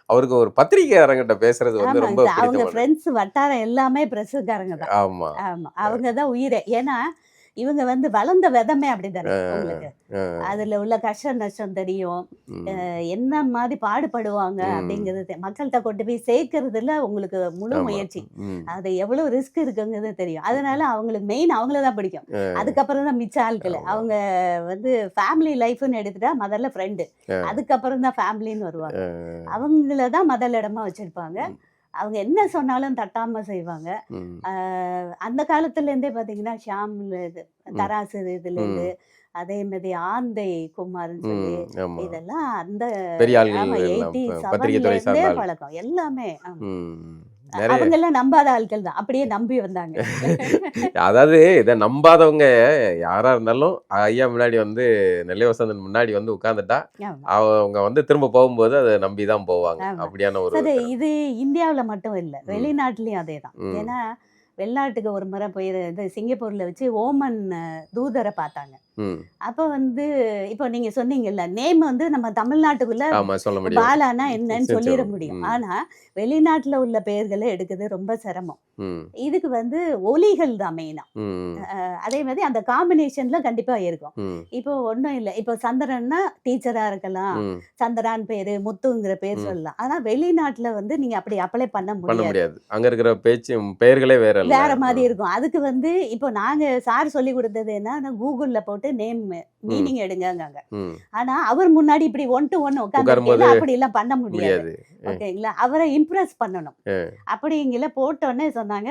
அவருக்கு ஒரு பத்திரிகையாளர்கிட்ட பேசுறது வந்து ஆமா. ரொம்ப அவங்க பிடித்தமானது. ஃப்ரெண்ட்ஸ் வட்டாரம் எல்லாமே பிரஸ்ஸுக்காரங்க தான். ஆமா. ஆமா. அவங்க தான் உயிரே. ஏன்னா இவங்க வந்து வளர்ந்த விதமே அப்படித்தானே உங்களுக்கு. அஹ், அதுல உள்ள கஷ்ட நஷ்டம் தெரியும். ம், என்ன மாதிரி பாடுபடுவாங்க ம். அப்படிங்கிறது மக்கள்கிட்ட கொண்டு போய் சேர்க்கறதுல உங்களுக்கு முழு ஆமா. முயற்சி. ம். அது எவ்வளவு ரிஸ்க் இருக்குங்கிறது தெரியும். அதனால அவங்களுக்கு மெயின் அவங்கள தான் பிடிக்கும். அஹ், அதுக்கப்புறம் தான் மிச்ச ஆட்கள். ஆமா. அவங்க வந்து ஃபேமிலி லைஃப்னு எடுத்துட்டா முதல்ல ஃப்ரெண்டு. அஹ், அதுக்கப்புறம் தான் ஃபேமிலின்னு வருவாங்க. அஹ், அவங்கள தான் முதல் இடமா வச்சிருப்பாங்க. ம், அவங்க என்ன சொன்னாலும் தட்டாம செய்வாங்க. ம், அந்த காலத்துல இருந்தே பாத்தீங்கன்னா ஷாம்ல இது ம், தராசு இதுல இருந்து ம், அதே மாதிரி ஆந்தை குமார்னு சொல்லி ம். ஆமா. இதெல்லாம் அந்த பெரிய ஆள்கள் ஆமா எல்லாம் 87ல பத்திரிகை துறை இருந்தே சார்ந்த ஆள். பழக்கம் எல்லாமே. ஆமா. ம். நிறைய அவங்க எல்லாம் நம்பாத ஆட்கள் தான். அப்படியே நம்பி வந்தாங்க. அதாவது இதை நம்பாதவங்க யாரா இருந்தாலும் ஐயா முன்னாடி வந்து நெல்லை வசந்தன் முன்னாடி வந்து உட்கார்ந்துட்டா ஆமா. அவங்க வந்து திரும்ப போகும்போது அதை நம்பி தான் போவாங்க. ஆமா. அப்படியான ஒரு சரி, திறன். இது இந்தியாவுல மட்டும் இல்ல, ம். வெளிநாட்டுலயும் அதே தான். ம். ஏன்னா வெளிநாட்டுக்கு ஒரு முறை போய் இது சிங்கப்பூர்ல வச்சு ஓமன் தூதரை பார்த்தாங்க. ம். அப்ப வந்து இப்போ நீங்க சொன்னீங்கல்ல, நேம் வந்து நம்ம தமிழ்நாட்டுக்குள்ள ஆமா சொல்ல முடியும். பாலானா என்னன்னு சரி, சொல்லிட சரி. முடியும். ம். ஆனா வெளிநாட்டுல உள்ள பெயர்களை எடுக்கிறது ரொம்ப சிரமம். ம். இதுக்கு வந்து ஒலிகள் தான் மெயினா. ம். அதே மாதிரி அந்த காம்பினேஷன்ல கண்டிப்பா இருக்கும். ம். இப்போ ஒண்ணும் இல்லை. இப்போ சந்திரன்னா டீச்சரா இருக்கலாம். ம். சந்திரான் பேரு, முத்துங்கிற பேர் ம். சொல்லலாம். ஆனா வெளிநாட்டுல வந்து நீங்க அப்படி அப்ளை பண்ண பண்ண முடியாது. முடியாது. அங்க இருக்கிற பெயர்களே வேற இல்ல. வேற மாதிரி இருக்கும். அதுக்கு வந்து இப்போ நாங்க சார் சொல்லி கொடுத்தது என்ன, கூகுள்ல போட்டு நேம் ம். மீனிங் எடுங்கங்க. ம். ஆனா அவர் முன்னாடி இப்படி 1 to 1 உட்காரும்போது உட்கார்ந்து அப்படி எல்லாம் பண்ண முடியாது. முடியாது. ஓகேங்களா? அவரை இம்ப்ரெஸ் பண்ணணும். அப்படிங்கல போட்டோன்னே சொன்னாங்க,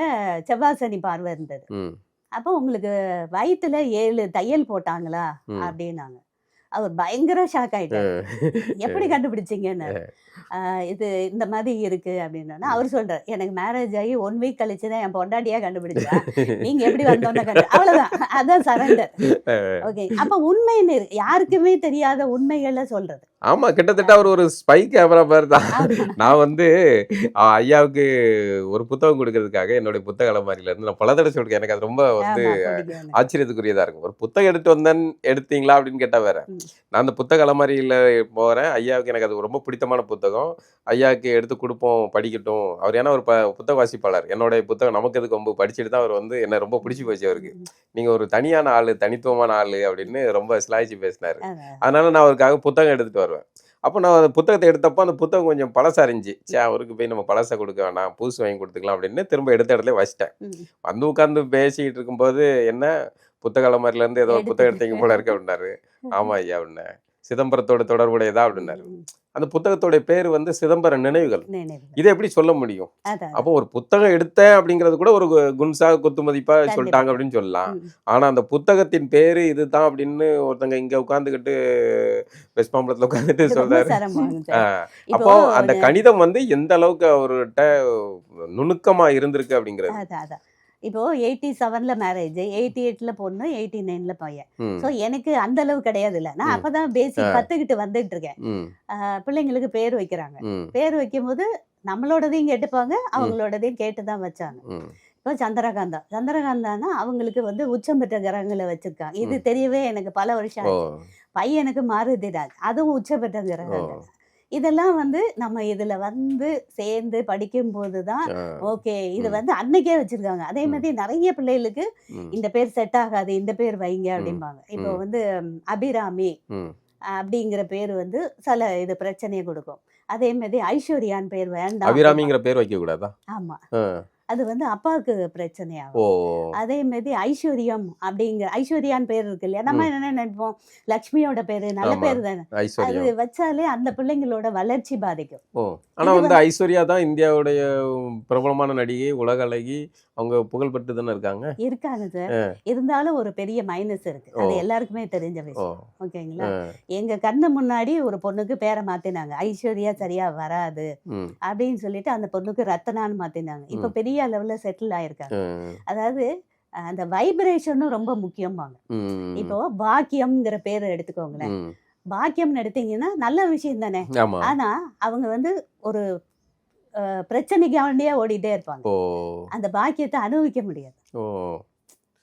செவ்வாய் சனி பார்வை இருந்தது. ம். அப்போ உங்களுக்கு வயித்துல 7 தையல் போட்டாங்களா ம். அப்படின்னாங்க. அவர் பயங்கர ஷாக் ஆயிட்டாரு. எப்படி கண்டுபிடிச்சீங்கன்னு. இது இந்த மாதிரி இருக்கு அப்படின்னா அவர் சொல்றாரு, எனக்கு மேரேஜ் ஆகி 1 வீக் கழிச்சு தான் என் பொண்டாட்டியா கண்டுபிடிச்சா. நீங்க எப்படி வந்தோன்னு அவ்வளவுதான். அதான் சரண்டர். ஓகே. அப்ப உண்மைன்னு யாருக்குமே தெரியாத உண்மைகளை சொல்றது. ஆமா, கிட்டத்தட்ட அவர் ஒரு ஸ்பை கேமரா மாதிரி தான். ஆமா. நான் வந்து ஐயாவுக்கு ஒரு புத்தகம் கொடுக்கறதுக்காக என்னுடைய புத்தக அலமாரியில இருந்து நான் பல தடவை சொல்லிருக்கேன். எனக்கு அது ரொம்ப வந்து ஆமா, பிடிக்கும் எனக்கு. ஆச்சரியத்துக்குரியதா இருக்கும். ஒரு புத்தகம் எடுத்து வந்தேன், எடுத்தீங்களா அப்படின்னு கேட்டா வேற. ம். நான் அந்த புத்தக அலமாரியில போறேன். ஐயாவுக்கு எனக்கு அது ரொம்ப பிடித்தமான புத்தகம். ஐயாவுக்கு எடுத்து குடுப்போம், படிக்கட்டும். அவர் ஏன்னா ஒரு புத்தக வாசிப்பாளர். என்னுடைய புத்தகம் நமக்கு எதுக்கு வம்பு படிச்சுட்டு தான் அவர் வந்து என்ன ரொம்ப பிடிச்சு போச்சு அவருக்கு. ம். நீங்க ஒரு தனியான ஆளு, தனித்துவமான ஆளு அப்படின்னு ரொம்ப சிலாய்ச்சி பேசினாரு. அதான். அதனால நான் அவருக்காக புத்தகம் எடுத்துட்டு வருவேன். அப்போ நான் அந்த புத்தகத்தை எடுத்தப்போ அந்த புத்தகம் கொஞ்சம் பழசா இருந்துச்சு. சே, அவருக்கு போய் நம்ம பழசை கொடுக்க வேணாம், புதுசு வாங்கி கொடுத்துக்கலாம் அப்படின்னு திரும்ப எடுத்த இடத்துல வச்சிட்டேன். ம். வந்து உட்காந்து பேசிக்கிட்டு இருக்கும்போது, என்ன புத்தக அலமாரிலேருந்து ஏதோ ஒரு புத்தகம் எடுத்தீங்க எடுத்துட்டு. போல இருக்கு அப்படின்னாரு. ஆமா ஐயா அப்படின்னேன். சிதம்பரத்தோட தொடர்புடையதா அப்படின்னாரு. ம். அந்த புத்தகத்தோட பேர் வந்து சிதம்பர நினைவுகள். நினைவுகள். இதை எப்படி சொல்ல முடியும்? அதான். அப்போ ஒரு புத்தகம் எடுத்தேன் அப்படிங்கிறது கூட ஒரு குன்சா குத்து மதிப்பா கண்டிப்பா. சொல்லிட்டாங்க அப்படின்னு சொல்லலாம். ம். ஆனா அந்த புத்தகத்தின் பேரு இதுதான் அப்படின்னு ஒருத்தங்க இங்க உட்காந்துக்கிட்டு வெஸ்ட் மாம்பலத்துல உட்காந்துட்டு இது ரொம்ப சொல்றாரு. சிரமம் ஆ, சார். அப்போ இப்போ அந்த கணிதம் வந்து எந்த அளவுக்கு அவர்கிட்ட நுணுக்கமா இருந்திருக்கு அப்படிங்கிறது. அதான். இப்போ 87ல மேரேஜ், 88ல பொண்ணு, 89ல பையன். ம், ஸோ எனக்கு அந்த அளவு கிடையாதுல்ல. நான் ம், அப்பதான் பேசிக் ஆ, கத்துக்கிட்டு வந்துட்டு இருக்கேன். ம், பிள்ளைங்களுக்கு பேர் வைக்கிறாங்க. ம், பேர் வைக்கும்போது நம்மளோடதையும் கேட்டுப்பாங்க, ம், அவங்களோடதையும் கேட்டு தான் வச்சாங்க. ம், இப்போ சந்திரகாந்தா சந்திரகாந்தானா அவங்களுக்கு வந்து உச்சம் பெற்ற கிரகங்களை வச்சிருக்காங்க. இது ம். தெரியவே எனக்கு பல வருஷம் ஓ, ஆச்சு. பையனுக்கு மாருதிராஜ், அதுவும் உச்சம் பெற்ற ஓ, கிரகங்கள். இதெல்லாம் வந்து நம்ம இதுல வந்து சேர்ந்து படிக்கும்போது தான் ஆ, ஓகே, இது ம், வந்து அன்னைக்கே வச்சிருக்காங்க. அதே ம், மாதிரி நிறைய பிள்ளைகளுக்கு ம், இந்த பேர் செட் ஆகாது, இந்த பேர் வைங்க ம், அப்படிம்பாங்க. இப்போ ம், வந்து அபிராமி ம். அப்படிங்கிற பேர் வந்து சில இது பிரச்சனையை கொடுக்கும். அதே மாதிரி ஐஸ்வர்யான்னு பேர் வேண்டாம் அப்படிம்பாங்க. அபிராமிங்கிற பேர் வைக்க கூடாதா? ஆமா, ஆ, அது வந்து அப்பாவுக்கு பிரச்சனையாகும். ஓ, அதே மாதிரி ஐஸ்வர்யம் அப்படிங்கிற ஐஸ்வர்யான்னு பேர் இருக்கு இல்லையா, நம்ம ம், என்ன நினைப்போம், லக்ஷ்மியோட பேரு நல்ல ஆமா, பேர் தானே. அது ஐஸ்வர்யம். வச்சாலே அந்த பிள்ளைங்களோட வளர்ச்சி பாதிக்கும். ஓ, ஆனா இது வந்து வந்து ஐஸ்வர்யா தான் இந்தியாவுடைய பிரபலமான நடிகை, உலக அழகி. அவங்க புகழ்பெற்று தானே இருக்காங்க. இருக்காங்க சார். ஆ, இருந்தாலும் ஒரு பெரிய மைனஸ் இருக்கு. ஓ, அது எல்லாருக்குமே தெரிஞ்ச ஓ, விஷயம். ஓகேங்களா? ஆ, எங்க கண்ணு முன்னாடி ஒரு பொண்ணுக்கு பேரை மாத்தினாங்க. ஐஸ்வர்யா சரியா வராது ம், அப்படின்னு சொல்லிட்டு அந்த பொண்ணுக்கு ரத்தனான்னு மாத்தினாங்க. இப்ப ம், பெரிய அளவுல செட்டில் ஆயிருக்காங்க. ம், அதாவது அந்த வைப்ரேஷனும் ரொம்ப முக்கியம்பாங்க. இப்போ ம், பாக்கியம்ங்கிற பேரை எடுத்துக்கோங்களேன். ம். பாக்கியம்னு எடுத்தீங்கன்னா நல்ல விஷயம் தானே. ஆமா. ஆனா அவங்க வந்து ஒரு பிரச்சனைக்காண்டியே ஓடிட்டே இருப்பாங்க. ஓ, அந்த பாக்கியத்தை அனுபவிக்க முடியாது. ஓ,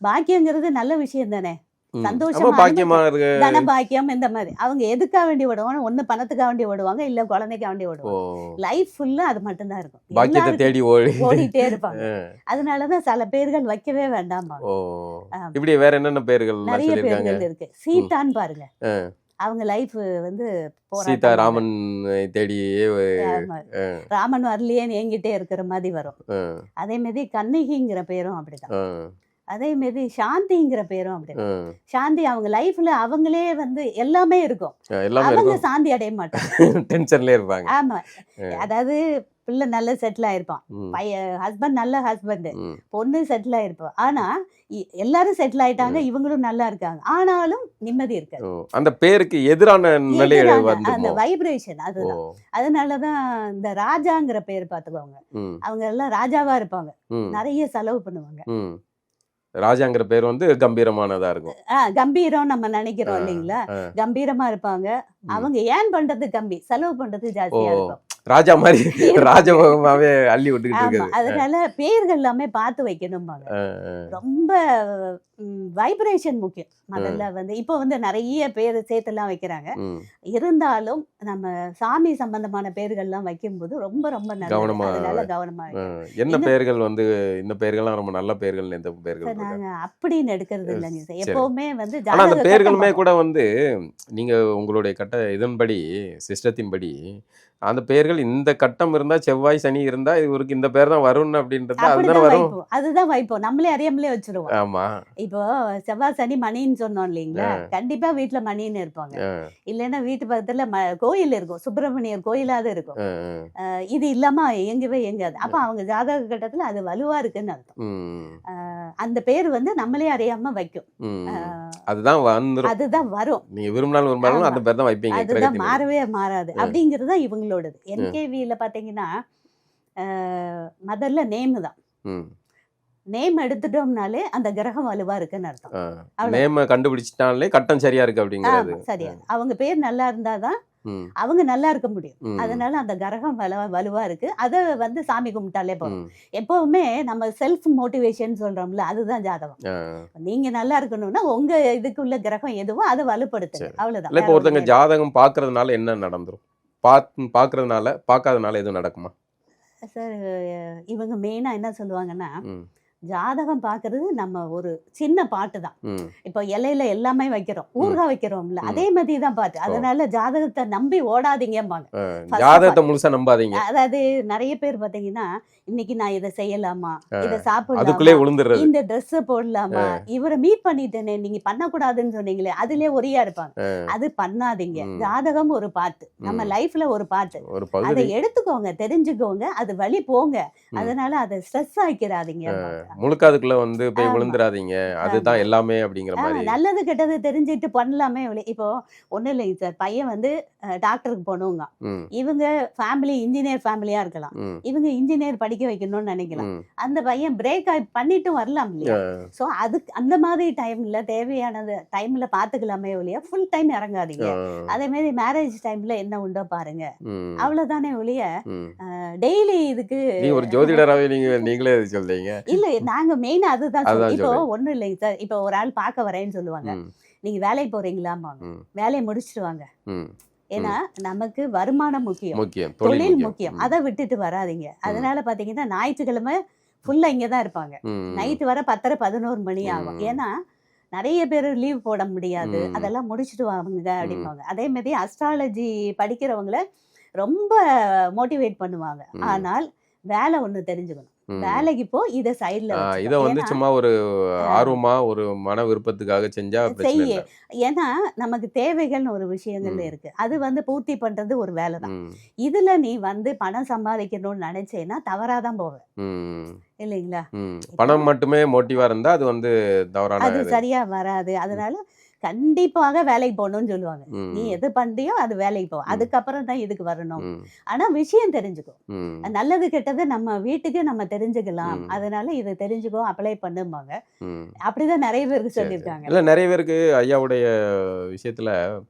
பாக்கியங்கிறது நல்ல விஷயம் தானே. ம். ஆமா, சந்தோஷமா பாக்கியமா அனுபவிக்க. இருக்கு. தன பாக்கியம் இந்த மாதிரி அவங்க எதுக்காக வேண்டி ஓடுவாங்க, ஒண்ணு பணத்துக்காக வேண்டி ஓடுவாங்க, இல்ல குழந்தைக்காக வேண்டி ஓ, ஓடுவாங்க. லைஃப் ஃபுல்லா அது மட்டும்தான் இருக்கும். பாக்கியத்தை எல்லாருக்கும் தேடி ஓடி. ஓடிட்டே இருப்பாங்க. ஆ, அதனாலதான் சில பேர்கள் வைக்கவே வேண்டாம்பாங்க. ஓ, ஆமா. இப்படி வேற என்னென்ன பேர்கள்லாம் நிறைய சொல்லியிருக்காங்க? பேர்கள் இருக்கு. ம், சீதான்னு பாருங்க. ஆ, அவங்க லைஃப் வந்து சீதா போராட்டமாக. ராமன் தேடியே. ஆமா. ஆ, ராமன் வரலையேன்னு ஏங்கிட்டே இருக்கிற மாதிரி வரும். ஆ, அதே மாதிரி கண்ணகிங்கிற பேரும் அப்படிதான். ஆ, அதே மாதிரி சாந்திங்கிற பேரும் அப்படிதான். ஆ. சாந்தி அவங்க லைஃப்ல அவங்களே வந்து எல்லாமே இருக்கும். எல்லாமே அவங்க இருக்கும். சாந்தி அடைய மாட்டாங்க. டென்ஷன்லயே இருப்பாங்க. ஆமா. ஆ, அதாவது பிள்ளை நல்ல செட்டில் ஆயிருப்பான், ம், ஹஸ்பண்ட் நல்ல ஹஸ்பண்ட், ம், பொண்ணு செட்டில் ஆயிருப்பான். ஆனா எல்லாரும் செட்டில் ஆயிட்டாங்க, ம். இவங்களும் நல்லா இருக்காங்க, ஆனாலும் நிம்மதி இருக்காது. ஓ, அந்த பேருக்கு எதிரான நிலை எதிரான அந்த வந்துருமோ? வைப்ரேஷன் ஓ, அதுதான். அதனாலதான் இந்த ராஜாங்கிற பேர் பார்த்துக்கோங்க. ம், அவங்க எல்லாம் ராஜாவா இருப்பாங்க, ம், நிறைய செலவு பண்ணுவாங்க. ம். ராஜாங்கிற பேர் வந்து கம்பீரமானதா இருக்கும். கம்பீரம் நம்ம ஆ, நினைக்கிறோம் இல்லைங்களா, ஆ, கம்பீரமா இருப்பாங்க. ம். அவங்க ஏன் பண்றது கம்மி, செலவு பண்றது ஓ, ஜாஸ்தியா இருக்கும். ராஜா மாதிரி இருப்பாங்க. ராஜபோகமாவே அள்ளி விட்டுக்கிட்டு ஆமா, இருக்குது. அதனால பேர்கள் எல்லாமே பார்த்து வைக்கணும்பாங்க. ஆ, ஆ, ரொம்ப வைப்ரேஷன் முக்கியம். ஆ, முதல்ல வந்து இப்போ வந்து நிறைய பேர் சேர்த்துலாம் வைக்கிறாங்க. ம். இருந்தாலும் நம்ம சாமி சம்பந்தமான பேர்கள்லாம் வைக்கும்போது ரொம்ப ரொம்ப நல்லது. கவனமா. அதனால கவனமா ஆ, வைக்கணும். என்ன இன்னும் பெயர்கள் வந்து இந்த பெயர்கள்லாம் ரொம்ப நல்ல பெயர்கள், எந்த பெயர்கள் சார், இருக்கு? நாங்க அப்படின்னு எடுக்கிறது இல்லைங்க சார். சரி. எப்பவுமே வந்து ஆனா அந்த ஜாதக கட்டம் பெயர்களுமே பார்ப்போம். கூட வந்து நீங்க உங்களுடைய இதன்படி, சிஸ்டத்தின்படி அந்த பெயர்கள் இந்த கட்டம் இருந்தா, செவ்வாய் சனி இருந்தா இவருக்கு இந்த பேர் தான் வரும்னு அப்படின்றது அதுதானே அப்படிதான் வரும். வைப்போம். அதுதான் வைப்போம். நம்மளே அறியாமலே வச்சிருவோம். ஆமா. இப்போ செவ்வாய் சனி மணின்னு சொன்னோம் இல்லைங்களா, ஆ, கண்டிப்பா வீட்டுல மணின்னு இருப்பாங்க. ஆ, இல்லைன்னா வீட்டு பக்கத்துல கோயில் இருக்கும், சுப்பிரமணியர் கோயிலாவது இருக்கும். ஆ, இது இல்லாம எங்கவே எங்காது. அப்ப அவங்க ஜாதக கட்டத்துல அது வலுவா இருக்குன்னு அர்த்தம். ம், அந்த பேர் வந்து நம்மளே அறியாம வைக்கும். ம். அஹ் அதுதான் வந்துரும். அதுதான் வரும். நீங்க விரும்பினாலும் ஆமா, அந்த பேர் தான் வைப்பீங்க அதுதான் கிரகத்தின். மாறவே மாறாது. ஆ, அப்படிங்கிறது தான் இவங்களோடது. ஆ, என்கேவியில பாத்தீங்கன்னா முதல்ல நேம் தான். ம். நேம் எடுத்துட்டோம்னாலே அந்த கிரகம் வலுவா இருக்குன்னு அர்த்தம். ஆ. அவ்வளவுதான். நேம கண்டுபிடிச்சிட்டாலே கட்டம் சரியா இருக்கு அப்படிங்கிறது. ஆமா, சரியா. அவங்க பேர் நல்லா இருந்தாதான் ம், அவங்க நல்லா இருக்க முடியும். ம், அதனால அந்த கிரகம் வலுவா இருக்கு. அதை வந்து சாமி கும்பிட்டாலே போதும். ம். எப்பவுமே நம்ம செல்ஃப் மோட்டிவேஷன் சொல்றோம்ல, அதுதான் ஜாதகம். ஆ, நீங்க நல்லா இருக்கணும்னா உங்க இதுக்குள்ள கிரகம் எதுவோ அதை வலுப்படுத்துங்க, சரி. அவ்வளவுதான். இல்ல வேற இப்போ ஒண்ணும் ஒருத்தங்க இல்லை. ஜாதகம் பார்க்கறதுனால என்ன நடந்துரும்? பார்க்கறதுனால பார்க்காதனால எதுவும் நடக்குமா? சார், இவங்க மெயினா என்ன சொல்லுவாங்கன்னா, ம், ஜாதகம் பார்க்கறது நம்ம ஒரு சின்ன பாட்டு தான். ம், இப்போ இலையில எல்லாமே வைக்கிறோம், ம், ஊறுகாய் வைக்கிறோம்ல, ம். அதே மாதிரி தான் பாட்டு. ஓ. அதனால ஜாதகத்தை நம்பி ஓடாதீங்கம்பாங்க. First of all, ஜாதகத்தை முழுசா நம்பாதீங்க. அதாவது நிறைய பேர் பாத்தீங்கன்னா, இன்னைக்கு நான் இதை செய்யலாமா, ஆ, இதை சாப்பிடலாமா, அதுக்குள்ளே விழுந்துடுறது. இந்த ட்ரெஸ் போடலாமா, இவரை மீட் பண்ணிட்டேனே, நீங்க பண்ணக்கூடாதுன்னு சொன்னீங்களே, அதுலயே ஒரியா இருப்பாங்க. அது பண்ணாதீங்க. ம், ஜாதகம் ஒரு பாட்டு, நம்ம ம். லைஃப்ல ஒரு பாட்டு. ஒரு அதை பகுதி. எடுத்துக்கோங்க, தெரிஞ்சுக்கோங்க, அது வழி போங்க. ம். அதனால அதை ஸ்ட்ரெஸ் ஆக்கிடாதீங்க. முழுக்க அதுக்குள்ள வந்து போய் ஆமா, விழுந்துடாதீங்க. ஆமா. அதுதான் எல்லாமே அப்படிங்கிற மாதிரி. நல்லது கெட்டது தெரிஞ்சுட்டு பண்ணலாமே. இப்போ ஒண்ணும் இல்லைங்க சார், பையன் வந்து டாக்டருக்கு போகணுங்க. ம், இவங்க ஃபேமிலி இன்ஜினியர் ஃபேமிலியா இருக்கலாம். ம், இவங்க இன்ஜினியர் படிக்க வைக்கணும்னு நினைக்கலாம். ம். அந்த பையன் பிரேக் பண்ணிட்டும் வரலாம் இல்லையா? ஆ, ஸோ அதுக்கு அந்த மாதிரி டைம்ல தேவையானது டைம்ல பாத்துக்கலாமே ஒழிய ஃபுல் டைம் இறங்காதீங்க. ஆ, அதே மாதிரி மேரேஜ் டைம்ல என்ன உண்டோ பாருங்க, ம், அவ்வளவுதானே ஒழிய ம். டெய்லி இதுக்கு. நீங்க ஒரு ஜோதிடராவே நீங்களே இது சொல்றீங்க. இல்ல, நாங்க மெயின் அதுதான் சொல்றோம். அதான் இப்போ சொல்றீங்க. ஒண்ணும் இல்லைங்க சார், இப்போ ஒரு ஆள் பார்க்க வரேன்னு சொல்லுவாங்க. ம், நீங்க வேலைக்கு போறீங்களாம்பாங்க. ம், வேலையை முடிச்சுட்டு வாங்க. ம். ஏன்னா நமக்கு வருமானம் முக்கியம், முக்கியம். தொழில் தொழில் முக்கியம். முக்கியம். ம், அதை விட்டுட்டு வராதீங்க. ம், அதனால பாத்தீங்கன்னா ஞாயிற்றுக்கிழமை ஃபுல்லா இங்கே தான் இருப்பாங்க. ம், நைட்டு வர 10:30 11 மணி ஆகும். ம், ஏன்னா நிறைய பேர் லீவ் போட முடியாது, ம், அதெல்லாம் முடிச்சுட்டு வாங்க ம், அப்படிம்பாங்க. அதே மாதிரி அஸ்ட்ராலஜி படிக்கிறவங்கள ரொம்ப மோட்டிவேட் பண்ணுவாங்க. ம், ஆனால் வேலை ஒண்ணு தெரிஞ்சுக்கணும். ம். வேலைக்கு போ, இதை சைடில் இதை வச்சுக்கோ. வந்து ஏன்னா சும்மா ஒரு ஆர்வமா ஒரு மன விருப்பத்துக்காக செஞ்சா பிரச்சனை செய்ய, இல்லை. ஏன்னா நமக்கு தேவைகள்னு ஒரு விஷயங்கள் ம், இருக்கு. அது வந்து பூர்த்தி பண்றது ஒரு வேலை தான். ம், இதுல நீ வந்து பணம் சம்பாதிக்கணும்னு நினைச்சேன்னா தவறாதான் போவ, ம், இல்லைங்களா? ம். இப்போ பணம் மட்டுமே மோட்டிவா இருந்தா அது வந்து தவறான அது இது. சரியா வராது. ம், அதனால கண்டிப்பாக வேலைக்கு போகணும்னு சொல்லுவாங்க. நீ ம், எது பண்றியோ அது வேலைக்கு போ, ம், அதுக்கப்புறம் தான் இதுக்கு வரணும். ம், ஆனா விஷயம் தெரிஞ்சுக்கோ. ம், நல்லது கெட்டது நம்ம வீட்டுக்கு நம்ம தெரிஞ்சுக்கலாம். ம், அதனால இதை தெரிஞ்சுக்கோ, அப்ளை பண்ணும்பாங்க. ம். அப்படிதான் நிறைய பேருக்கு சரி, சரி. சொல்லியிருக்காங்க. இல்ல நிறைய பேருக்கு ஐயாவுடைய விஷயத்துல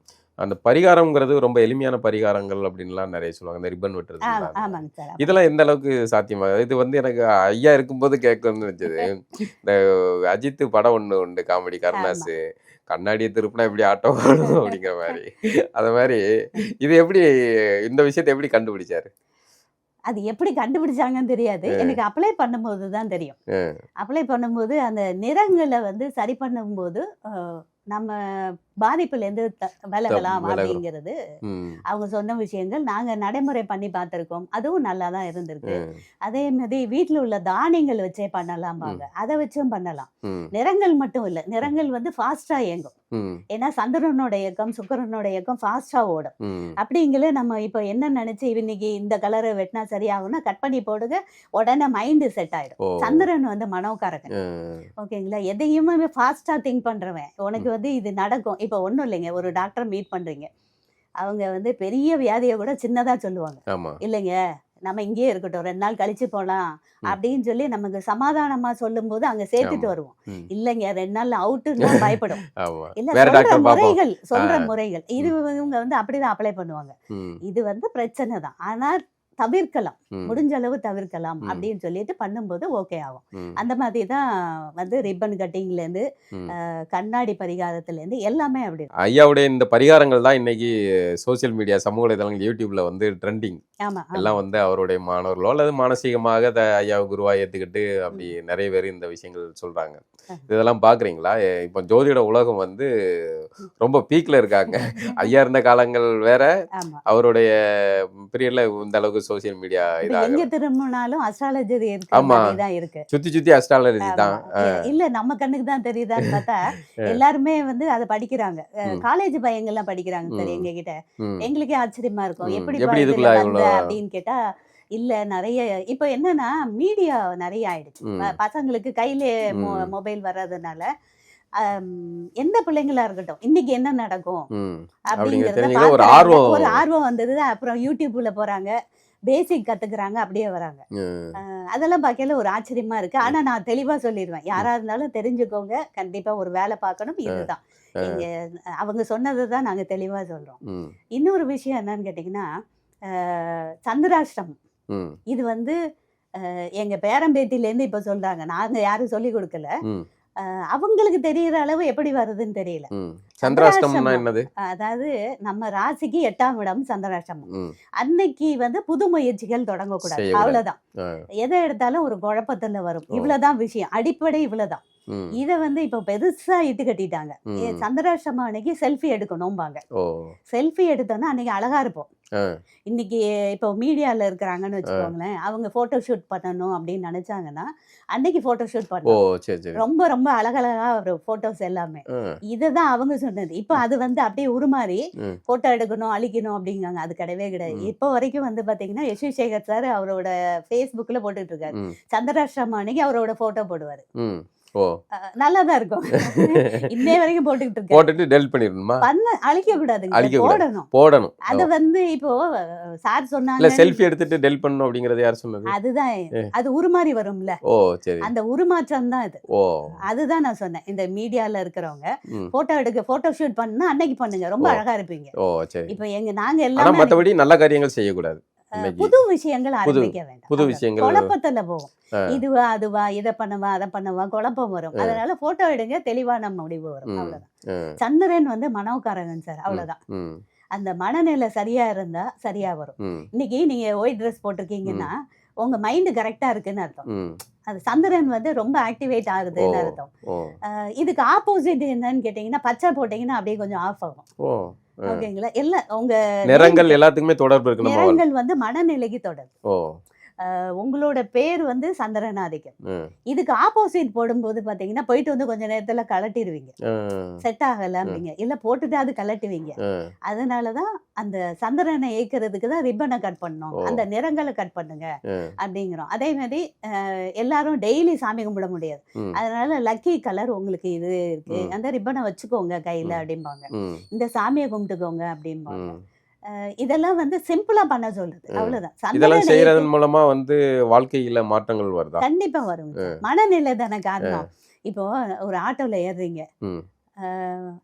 அந்த பரிகாரம்ங்கிறது ரொம்ப எளிமையான பரிகாரங்கள் அப்படின்லாம் நிறைய சொல்லுவாங்க. இந்த ரிப்பன் வெட்டுறதுலாம் அதெல்லாம். ஆமாங்க சார், ஆமாங்க. இதெல்லாம் எந்த அளவுக்கு சாத்தியமாகுது? இது வந்து எனக்கு ஐயா இருக்கும்போது கேட்கணும்னு வச்சது. இந்த அஜித் படம் ஒண்ணு உண்டு, காமெடி, ஆமா. கருணாசு. கண்ணாடியை திருப்பினா எப்படி ஆட்டோ ஓடும் அப்படிங்கிற மாதிரி. அது மாதிரி இது எப்படி, இந்த விஷயத்தை எப்படி கண்டுபிடிச்சாரு? அது எப்படி கண்டுபிடிச்சாங்கன்னு தெரியாது. எனக்கு அப்ளை பண்ணும்போது தான் தெரியும். அப்ளை பண்ணும்போது அந்த நிறங்களை வந்து சரி பண்ணும்போது நம்ம பாதிப்புலேருந்து விலகலாம் விலகுறோம். அப்படிங்கிறது ம், அவங்க சொன்ன விஷயங்கள். நாங்கள் நடைமுறை பண்ணி பார்த்துருக்கோம், அதுவும் நல்லா தான் இருந்திருக்கு. ம், அதே மாதிரி வீட்டில் உள்ள தானியங்கள் வச்சே ம், பண்ணலாம்பாங்க, அதை வச்சும் பண்ணலாம். ம், நிறங்கள் மட்டும் இல்லை, ம், நிறங்கள் வந்து ஃபாஸ்ட்டாக இயங்கும். ம், ஏன்னா சந்திரனோட இயக்கம் சுக்கிரனோட இயக்கம் ஃபாஸ்ட்டாக ஓடும். ம். அப்படிங்கிற நம்ம இப்போ என்ன நினச்சி இன்னைக்கு இந்த கலரை வெட்டினா சரியாகும்னா கட் பண்ணி போடுங்க, உடனே மைண்டு செட் ஆகிடும். ஓ. சந்திரன் வந்து மனோகாரகன், ம், ஓகேங்களா? எதையுமே ஃபாஸ்ட்டாக திங்க் பண்ணுறவன். உனக்கு ம், வந்து இது நடக்கும். இப்போ ஒன்றும் இல்லைங்க, ஒரு டாக்டர் மீட் பண்ணுறீங்க, அவங்க வந்து பெரிய வியாதியை கூட சின்னதாக சொல்லுவாங்க. ஆமா. இல்லைங்க, நம்ம இங்கேயே இருக்கட்டும், 2 நாள் கழிச்சு போகலாம் ம், அப்படின்னு சொல்லி நமக்கு சமாதானமாக சொல்லும்போது அங்கே சேர்த்துட்டு ஆமா. வருவோம். ம், இல்லைங்க, 2 நாள் அவுட்டுன்னா பயப்படும். ஆமா. இல்ல, வேற சொல்ற டாக்டர் பார்ப்போம். முறைகள் ஆ, சொல்ற முறைகள் இது ம், இவங்க வந்து அப்படிதான் அப்ளை பண்ணுவாங்க. ம், இது வந்து பிரச்சனை தான், ஆனா தவிர்க்கலாம், ம், முடிஞ்ச அளவு தவிர்க்கலாம் ம், அப்படின்னு சொல்லிட்டு பண்ணும்போது ஓகே ஆகும். ம், அந்த மாதிரி தான் வந்து ரிப்பன் கட்டிங்லேருந்து ம். கண்ணாடி பரிகாரத்துலேருந்து எல்லாமே அப்படி. ஐயாவுடைய இந்த பரிகாரங்கள் தான் இன்னைக்கு சோசியல் மீடியா, சமூக வலைதளங்கள், யூடியூப்ல வந்து ட்ரெண்டிங். ஆமா, ஆமா. எல்லாம் வந்து அவருடைய மாணவர்களோ அல்லது மானசீகமாக ஐயாவை குருவா ஏத்துக்கிட்டு அப்படி ம். நிறைய பேர் இந்த விஷயங்கள் சொல்றாங்க. அஹ். இதெல்லாம் பாக்குறீங்களா? இப்போ ஜோதிட உலகம் வந்து ம். ரொம்ப பீக்ல இருக்காங்க. ஐயா இருந்த காலங்கள் வேற, ஆமா. அவருடைய பீரியட்ல இந்த அளவுக்கு சோசியல் மீடியா இப்ப எங்க இதாகல. திரும்பினாலும் அஸ்ட்ராலஜி இருக்கிற ஆமா, மாதிரி தான் இருக்கு. சுத்தி சுத்தி அஸ்ட்ராலஜி ஆமா. தான். இல்ல, நம்ம கண்ணுக்கு தான் தெரியுதான்னு பார்த்தா அஹ். எல்லாருமே வந்து அதை படிக்கிறாங்க. ம், காலேஜ் பையங்கள்லாம் படிக்கிறாங்க சார் ம், எங்க கிட்ட. ம், எங்களுக்கே ஆச்சரியமா இருக்கும், ம். எப்படிப்பா எப்படி இதுல இதுக்குள்ள வந்த இவ்வளோ. அப்படின்னு கேட்டா, இல்ல நிறைய இப்போ என்னன்னா மீடியா நிறைய ஆயிடுச்சு. ம், பசங்களுக்கு கையிலே ம், மொபைல் வர்றதுனால எந்த பிள்ளைங்களா இருக்கட்டும், இன்னைக்கு என்ன நடக்கும் ம். அப்படிங்கிற அப்படிங்கிறத தெரிஞ்சுக்கிற ஒரு பார்க்கறாங்க. ஆர்வம். ஒரு ஆர்வம் வந்தது. அப்புறம் யூடியூப்ல போறாங்க, பேசிக் கத்துக்கிறாங்க, அப்படியே வராங்க. அதெல்லாம் பார்க்கையில ஒரு ஆச்சரியமா இருக்கு. ஆனா நான் தெளிவா சொல்லிடுவேன், யாரா இருந்தாலும் தெரிஞ்சுக்கோங்க, கண்டிப்பா ஒரு வேலை பார்க்கணும், இதுதான் இங்க. அவங்க சொன்னதை தான் நாங்க தெளிவா சொல்றோம். இன்னொரு விஷயம் என்னன்னு கேட்டிங்கன்னா, சந்திராஷ்டமம் இது வந்து எங்க பேரம்பேத்திலேருந்து இப்ப சொல்றாங்க, நாங்க யாரும் சொல்லி கொடுக்கல. அவங்களுக்கு தெரியற அளவு எப்படி வருதுன்னு தெரியல. சந்திராஷ்டமம்னா என்னது? அதாவது நம்ம ராசிக்கு 8ஆம் இடம் சந்திராஷ்டமம். அன்னைக்கு வந்து புது முயற்சிகள் தொடங்கக்கூடாது, அவ்வளவுதான். எதை எடுத்தாலும் ஒரு குழப்பத்துல வரும், இவ்வளவுதான் விஷயம், அடிப்படை இவ்வளவுதான். இத வந்து இப்ப பெருசா இட்டு கட்டிட்டாங்க. சந்திராஷ்டமம் அன்னைக்கு செல்ஃபி எடுக்கணும்பாங்க. செல்ஃபி எடுத்தோம்னா அன்னைக்கு அழகா இருப்போம். இன்னைக்கு இப்போ மீடியால இருக்கிறாங்கன்னு வச்சுக்கோங்களேன், அவங்க போட்டோ ஷூட் பண்ணணும் அப்படின்னு நினைச்சாங்கன்னா அன்னைக்கு போட்டோ ஷூட் பண்ணணும். ரொம்ப ரொம்ப அழகழகா ஒரு போட்டோஸ் எல்லாமே. இததான் அவங்க சொன்னது. இப்ப அது வந்து அப்படியே உருமாறி போட்டோ எடுக்கணும், அழிக்கணும் அப்படிங்காங்க. அது கிடையவே கிடையாது. இப்போ வரைக்கும் வந்து பாத்தீங்கன்னா எஸ் வி சேகர் சார் அவரோட ஃபேஸ்புக்ல போட்டுட்டு இருக்காரு. சந்திராஷ்டமம் அன்னைக்கு அவரோட போட்டோ போடுவாரு. நல்லாதான் இருக்கும். இன்னைய வரைக்கும் போட்டுக்கிட்டு இருக்க, போட்டுட்டு டெலிட் பண்ணிரணுமா? அழிக்க கூடாதுங்க, போடணும். அது வந்து இப்போ சார் சொன்னாங்க செல்ஃபி எடுத்துட்டு டெலிட் பண்ணனும் அப்படிங்கறது யார் சொன்னது? அதுதான், அது உருமாறி வரும்ல. அந்த உருமாற்றம் தான் இது. அதுதான் நான் சொன்னேன். இந்த மீடியால இருக்கிறவங்க போட்டோ ஷூட் பண்ணா அன்னைக்கு பண்ணுங்க, ரொம்ப அழகா இருப்பீங்க. இப்போ நாங்க எல்லாம் மத்தபடி நல்ல காரியங்கள் செய்யக்கூடாது, புது விஷயங்கள் ஆரம்பிக்க வேண்டாம். புது விஷயங்கள் குழப்பத்துல போகும். இதுவா அதுவா, இதை பண்ணவா அதை பண்ணவா, குழப்பம் வரும். அதனால போட்டோ எடுங்க, தெளிவான முடிவு வரும், அவ்வளவுதான். சந்திரன் வந்து மனோகாரகன் சார், அவ்வளவுதான். அந்த மனநிலை சரியா இருந்தா சரியா வரும். இன்னைக்கு நீங்க ஒயிட் ட்ரெஸ் போட்டிருக்கீங்கன்னா உங்க மைண்ட் கரெக்டா இருக்குன்னு அர்த்தம். அது சந்திரன் வந்து ரொம்ப ஆக்டிவேட் ஆகுதுன்னு அர்த்தம். இதுக்கு ஆப்போசிட் என்னன்னு கேட்டீங்கன்னா, பச்சை போட்டீங்கன்னா அப்படியே கொஞ்சம் ஆஃப் ஆகும். ஓகேங்களா? எல்லாம் உங்க நிறங்கள் எல்லாத்துக்குமே தொடர்பு இருக்கு. நிறங்கள் வந்து மனநிலைக்கு தொடர்பு. உங்களோட பேர் வந்து சந்திரனாதிக்கம். இதுக்கு ஆப்போசிட் போடும்போது பாத்தீங்கன்னா போயிட்டு வந்து கொஞ்ச நேரத்துல கலட்டிடுவீங்க, செட் ஆகல அப்படிங்க, இல்ல போட்டுட்டு அது கலட்டுவீங்க. அதனாலதான் அந்த சந்திரனை ஏற்கிறதுக்கு தான் ரிப்பனை கட் பண்ணணும், அந்த நிறங்களை கட் பண்ணுங்க அப்படிங்கிறோம். அதே மாதிரி எல்லாரும் டெய்லி சாமி கும்பிட முடியாது, அதனால லக்கி கலர் உங்களுக்கு இது இருக்கு, அந்த ரிப்பனை வச்சுக்கோங்க கையில அப்படிம்பாங்க, இந்த சாமியை கும்பிட்டுக்கோங்க அப்படிம்பாங்க. இதெல்லாம் வந்து சிம்பிளா பண்ண சொல்றது, அவ்வளவுதான். இதெல்லாம் செய்யறதன் மூலமா வந்து வாழ்க்கையில மாற்றங்கள் வருதா? கண்டிப்பா வரும். மனநிலை தானே காரணம். இப்போ ஒரு ஆட்டோல ஏறுறீங்க,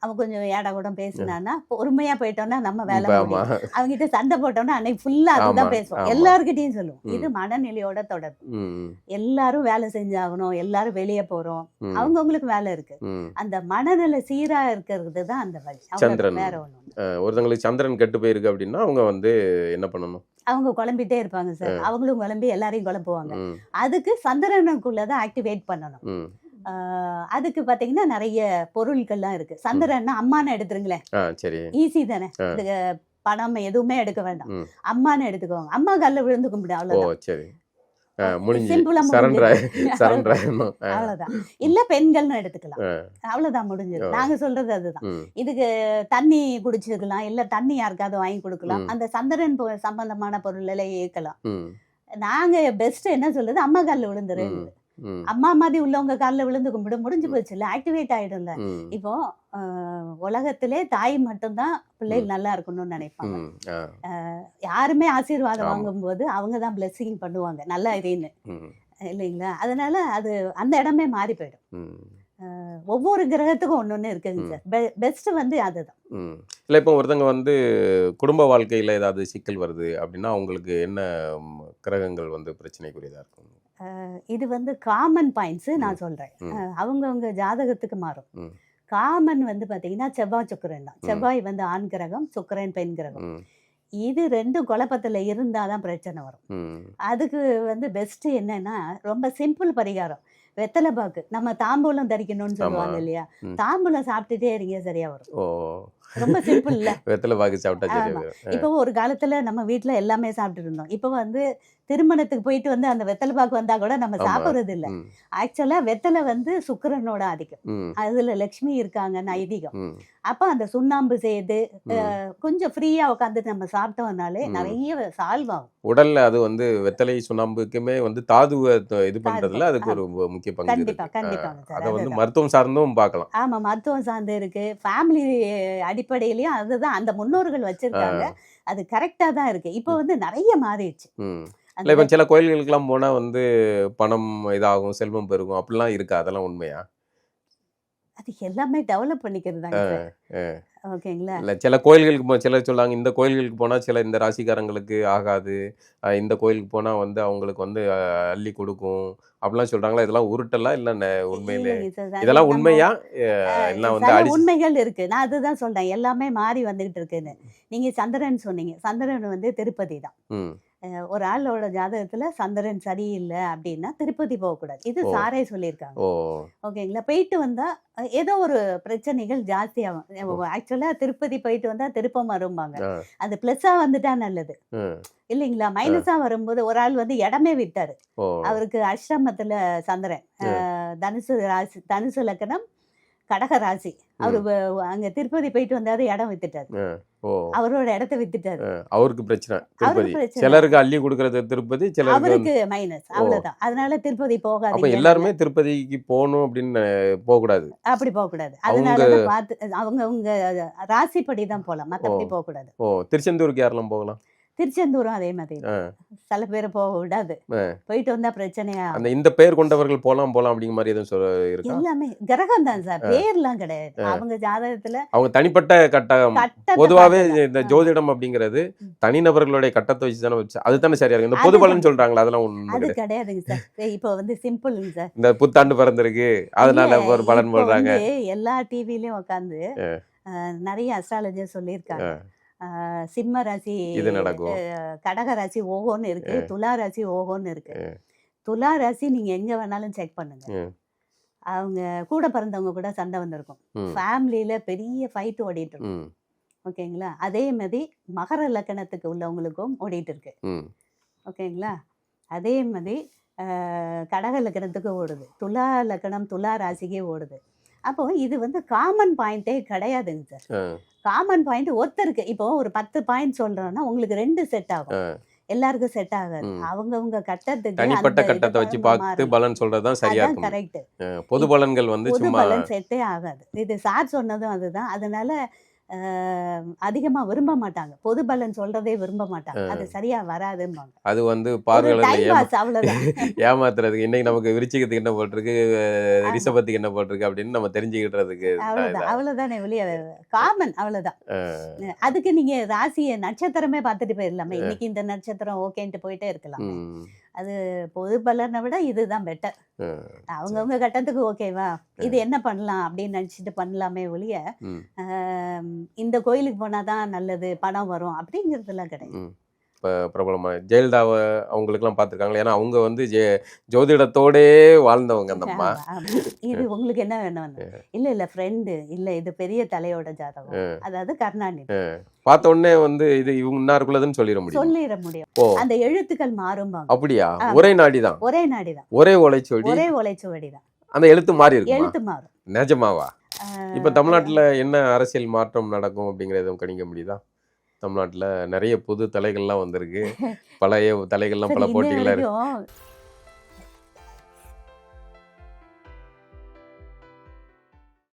அவன் கொஞ்சம் ஏடா கூட பேசினான்னா பொறுமையா போயிட்டோம்னா நம்ம வேலை முடியும். அவங்க கிட்ட சண்டை போட்டோம்னா அன்னைக்கு ஃபுல்லா அதுதான் பேசுவோம், எல்லாருக்கிட்டையும் சொல்லுவோம். இது மனநிலையோட தொடர்பு. எல்லாரும் வேலை செஞ்சாகணும், எல்லாரும் வெளியே போறோம், அவங்கவுங்களுக்கு வேலை இருக்கு. அந்த மனநிலை சீரா இருக்கிறது தான் அந்த வழி. சந்திரன் வேற ஒண்ணும். ஒருத்தங்களுக்கு சந்திரன் கெட்டு போயிருக்கு அப்படின்னா அவங்க வந்து என்ன பண்ணணும்? அவங்க குழம்பிட்டே இருப்பாங்க சார், அவங்களும் குழம்பி எல்லாரையும் குழப்புவாங்க. அதுக்கு சந்திரனுக்குள்ளதான் ஆக்டிவேட் பண்ணணும். அதுக்கு பாத்தீங்கன்னா நிறைய பொருட்கள்லாம் இருக்கு. சந்திரன்னா அம்மான்னு எடுத்துருங்களேன், ஈஸி தானே. பணம் எதுவுமே எடுக்க வேண்டாம், அம்மான்னு எடுத்துக்கோங்க. அம்மா காலில் விழுந்து கும்பிடு, அவ்வளவுதான். அவ்வளவுதான். இல்ல பெண்கள்னு எடுத்துக்கலாம், அவ்வளவுதான், முடிஞ்சது. நாங்க சொல்றது அதுதான். இதுக்கு தண்ணி குடிச்சுக்கலாம், இல்ல தண்ணி யாருக்காவது வாங்கி கொடுக்கலாம், அந்த சந்திரன் சம்பந்தமான பொருள்களை இயக்கலாம். நாங்க பெஸ்ட் என்ன சொல்றது, அம்மா காலில் விழுந்துரு, அம்மா மாதிரி உள்ளவங்க காலில் விழுந்து கும்பிடு, முடிஞ்சு போச்சு, இல்ல ஆக்டிவேட் ஆயிடும்ல. இப்போ உலகத்திலே தாய் மட்டும்தான் பிள்ளைகள் நல்லா இருக்கணும்னு நினைப்பாங்க. யாருமே ஆசீர்வாதம் வாங்கும் போது அவங்கதான் பிளெஸிங் பண்ணுவாங்க, நல்லா இதுன்னு, இல்லைங்களா? அதனால அது அந்த இடமே மாறி போயிடும். ஒவ்வொரு கிரகத்துக்கும் ஒன்னொன்னு இருக்குங்க சார். பெஸ்ட் வந்து அதுதான். இல்லை, இப்போ ஒருத்தங்க வந்து குடும்ப வாழ்க்கையில ஏதாவது சிக்கல் வருது அப்படின்னா அவங்களுக்கு என்ன கிரகங்கள் வந்து பிரச்சனைக்குரியதா இருக்கும்? இது வந்து காமன் பாயிண்ட்ஸ் நான் சொல்றேன், அவங்கவுங்க ஜாதகத்துக்கு மாறும். காமன் வந்து பாத்தீங்கன்னா செவ்வாய் சுக்கிரன் தான். செவ்வாய் வந்து ஆண் கிரகம், சுக்கிரன் பெண் கிரகம். இது ரெண்டும் குழப்பத்துல இருந்தாதான் பிரச்சனை வரும். அதுக்கு வந்து பெஸ்ட் என்னன்னா, ரொம்ப சிம்பிள் பரிகாரம். வெத்தலை பாக்கு, நம்ம தாம்பூலம் தரிக்கணும்னு சொல்லுவாங்க இல்லையா, தாம்பூலம் சாப்பிட்டுட்டே இருங்க, சரியா வரும். ரொம்ப சிம்பிள் இல்ல? வெத்தலை பாக்கு சாப்பிட்டா. இப்போ ஒரு காலத்துல நம்ம வீட்டுல எல்லாமே சாப்பிட்டு இருந்தோம். இப்போ வந்து திருமணத்துக்கு போயிட்டு வந்து அந்த வெத்தலை பாக்கு வந்தா கூட நம்ம சாப்பிடுறது இல்ல. ஆக்சுவலா வெத்தலை வந்து சுக்கிரனோட ஆதிக்கம், அதுல லட்சுமி இருக்காங்கன்னு ஐதீகம். அப்ப அந்த சுண்ணாம்பு செய்து கொஞ்சம் ஃப்ரீயா உட்காந்து நம்ம சாப்பிட்டோம்னாலே நிறைய சால்வ் ஆகும் உடல்ல. அது வந்து வெத்தலை சுண்ணாம்புக்குமே வந்து தாதுவை இது பண்றதுல அதுக்கு ஒரு முக்கிய பங்கு. கண்டிப்பா கண்டிப்பாங்க சார். அதை வந்து மருத்துவம் சார்ந்தும் பார்க்கலாம். ஆமா, மருத்துவம் சார்ந்து இருக்கு. ஃபேமிலி அடிப்படையிலயும் அதுதான் அந்த முன்னோர்கள் வச்சிருக்காங்க. அது கரெக்டா தான் இருக்கு. இப்போ வந்து நிறைய மாறிடுச்சு. இல்லை இப்போ சில கோயில்களுக்கெல்லாம் போனால் வந்து பணம் இதாகும், செல்வம் பெருகும் அப்படிலாம் இருக்கா? அதெல்லாம் உண்மையா? அது எல்லாமே டெவலப் பண்ணிக்கிறது தாங்க சார். ஓகேங்களா? இல்லை சில கோயில்களுக்கு சிலர் சொல்லுவாங்க இந்த கோயில்களுக்கு போனால் சில இந்த ராசிக்காரங்களுக்கு ஆகாது, இந்த கோயிலுக்கு போனால் வந்து அவங்களுக்கு வந்து அள்ளி கொடுக்கும் அப்படிலாம் சொல்கிறாங்களா? இதெல்லாம் உருட்டலாம் இல்லை உண்மையிலே இல்லைங்க சார். இதெல்லாம் நம்ம உண்மையா? எல்லாம் வந்து சில அடிச்சு உண்மைகள் இருக்கு. நான் அதுதான் சொல்றேன். எல்லாமே மாறி வந்துகிட்டு இருக்குன்னு. நீங்க சந்திரன் சொன்னீங்க. சந்திரன் வந்து திருப்பதி தான். ம் ஒரு ஆளோட ஜாதகத்துல சந்திரன் சரியில்லை அப்படின்னா திருப்பதி போகக்கூடாது. இது ஓ சாரே சொல்லியிருக்காங்க. ஓ ஓகேங்களா? போயிட்டு வந்தா ஏதோ ஒரு பிரச்சனைகள் ஓ ஜாஸ்தியாகும். ஆக்சுவலா திருப்பதி போயிட்டு வந்தா திருப்பம் வரும்பாங்க. ஆ அது பிளஸ்ஸா வந்துட்டா நல்லது ம் இல்லைங்களா? ஆ மைனஸா வரும்போது ஒரு ஆள் வந்து இடமே விட்டாரு. ஓ அவருக்கு அஷ்டமத்துல சந்திரன் தனுசு லக்னம் கடக ராசி. அவரு ம் அங்க திருப்பதி போயிட்டு வந்தாரு, இடம் வித்துட்டாரு. ஆ ஓ அவரோட இடத்த வித்துட்டாரு. அவருக்கு பிரச்சனை அவருக்கு திருப்பதி. பிரச்சனை. சிலருக்கு அள்ளி கொடுக்கறது திருப்பதி, சிலருக்கு வந்து அவருக்கு மைனஸ். ஓ அவ்வளவுதான். அதனால திருப்பதி அப்போ போகாதீங்க. எல்லாருமே திருப்பதிக்கு போகணும் அப்படின்னு போகக்கூடாது. அப்படி போகக்கூடாது. அவங்க அதனாலதான் பார்த்து அவங்க ராசிப்படி தான் போலாம். ஓ மத்தபடி போகக்கூடாது. ஓ திருச்செந்தூருக்கு யாரெல்லாம் போகலாம்? திருச்செந்தூரும் அதே மாதிரி ஆ தான். சில பேரை போக விடாது. ஆ. போயிட்டு வந்தா பிரச்சனையா அந்த ஆகும். இந்த பெயர் கொண்டவர்கள் போகலாம் போகலாம் அப்படிங்கிற மாதிரி எதுவும் இருக்கா? எல்லாமே கிரகம் தான் சார். ஆ பேர்லாம் கிடையாது. ஆ அவங்க ஜாதகத்துல அவங்க தனிப்பட்ட கட்டம். கட்டத்தை பொதுவாகவே பார்த்துதான். இந்த ஜோதிடம் அப்படிங்கிறது தனிநபர்களுடைய கட்டத்தை வச்சு தானே வச்சு அதுதானே சரியா இருக்கு. இந்த பொது அதுதான். பலன் சொல்றாங்களா? அதெல்லாம் உண்மை அது கிடையாது. கிடையாதுங்க சார். இப்போ வந்து சிம்பிளுங்க சார். இந்த புத்தாண்டு பிறந்திருக்கு இல்ல அதனால ஒரு பலன் இப்போ போடுறாங்க. வந்து எல்லா டிவிலயும் உட்காந்து நிறைய அஸ்ட்ராலஜர் ஆ, சொல்லியிருக்காங்க. சிம்ம ராசி, இது நடக்கும். கடக ராசி ஓஹோன்னு இருக்கு, துலா ராசி ஓஹோன்னு இருக்கு. துலா ராசி நீங்க எங்க வேணாலும் செக் பண்ணுங்க. ம், அவங்க கூட பிறந்தவங்க கூட சண்டை வந்திருக்கும். ம், ஃபேமிலியில பெரிய ஃபைட் ஓடிட்டு இருக்கும். ம், ஓகேங்களா? அதே மாதிரி மகர லக்கணத்துக்கு உள்ளவங்களுக்கும் ஓடிட்டு இருக்கு. ம், ஓகேங்களா? அதே மாதிரி கடக லக்கணத்துக்கு ஓடுது, துலா லக்கணம் துலா ராசிக்கே ஓடுது. அப்போ இது வந்து காமன் பாயிண்டே கிடையாதுங்க சார். ஆ, காமன் பாயிண்ட் ஒருத்தருக்கு இப்போ ஒரு 10 பாயிண்ட் சொல்றோம்னா உங்களுக்கு 2 செட் ஆ, ஆகும். எல்லாருக்கும் செட் ஆகாது. ம். அவங்கவங்க கட்டத்துக்கு தனிப்பட்ட அந்த இது கட்டத்தை வச்சு தகுந்த பார்த்து மாறணும். பலன் சொல்றதுதான் சரியா அதான் இருக்கும். கரெக்ட். பொது பலன்கள் வந்து பொது சும்மா பலன் செட்டே ஆகாது. இது சார் சொன்னதும் அதுதான். அதனால அதிகமா விரும்ப மாட்டாங்க. பொது பலன் சொல்றதே விரும்ப மாட்டாங்க. அது சரியா வராதும்பாங்க. அது வந்து ஒரு பார்வையாளர்களை டைம் பாஸ் அவ்வளவுதான். ஏமாத்துறதுக்கு இன்னைக்கு நமக்கு விருச்சிகத்துக்கு என்ன போட்டிருக்கு, ரிஷபத்துக்கு என்ன போட்டிருக்கு அப்படின்னு நம்ம தெரிஞ்சுக்கிட்டதுக்கு தான் அவ்வளவுதான். இதா. அவ்வளவுதானே வெளிய காமன் அவ்வளவுதான். அதுக்கு நீங்க ராசியை நட்சத்திரமே பார்த்துட்டு போயிடலாமே. இன்னைக்கு இந்த நட்சத்திரம் ஓகேன்ட்டு போயிட்டே இருக்கலாமே. ம், அது பொது பலனை விட இதுதான் பெட்டர். ஆ, அவங்கவுங்க கட்டத்துக்கு ஓகேவா இது என்ன பண்ணலாம் அப்படின்னு நினச்சிட்டு பண்ணலாமே ஒழிய ம், இந்த கோயிலுக்கு போனாதான் நல்லது பணம் வரும் அப்படிங்கிறதுலாம் கிடையாது. ம். இப்போ பிரபலமாக ஜெயலலிதாவை அவங்களுக்குலாம் பார்த்துருக்காங்களா? ஏன்னா அவங்க வந்து ஜோதிடத்தோடே வாழ்ந்தவங்க அந்த அம்மா. அப்படி இது உங்களுக்கு என்ன வேணும்? இல்ல இல்ல ஃப்ரெண்டு இல்ல, இது பெரிய தலையோட ஜாதகம், அதாவது கருணாநிதி. பார்த்த உடனே வந்து இது இவங்க இன்னாருக்குள்ளதுன்னு சொல்லிட முடியும். சொல்லிட முடியும். ஓ அந்த எழுத்துக்கள் மாறும்பாங்க. அப்படியா? ஆமா. ஒரே நாடிதான், ஒரே நாடிதான், ஒரே ஓலைச்சுவடி, ஒரே ஓலைச்சுவடிதான். அந்த எழுத்து மாறி இருக்குமா? எழுத்து மாறும். நிஜமாவா? ஆஹ் இப்போ தமிழ்நாட்டில் என்ன அரசியல் மாற்றம் நடக்கும் அப்படிங்கிறதும் கணிக்க முடியுதா? தமிழ்நாட்டில் நிறைய புது தலைகள்லாம் வந்திருக்கு, பழைய தலைகள்லாம் சரி, பல இன்னை போட்டிகள்லாம் இருக்கு. வரைக்கும்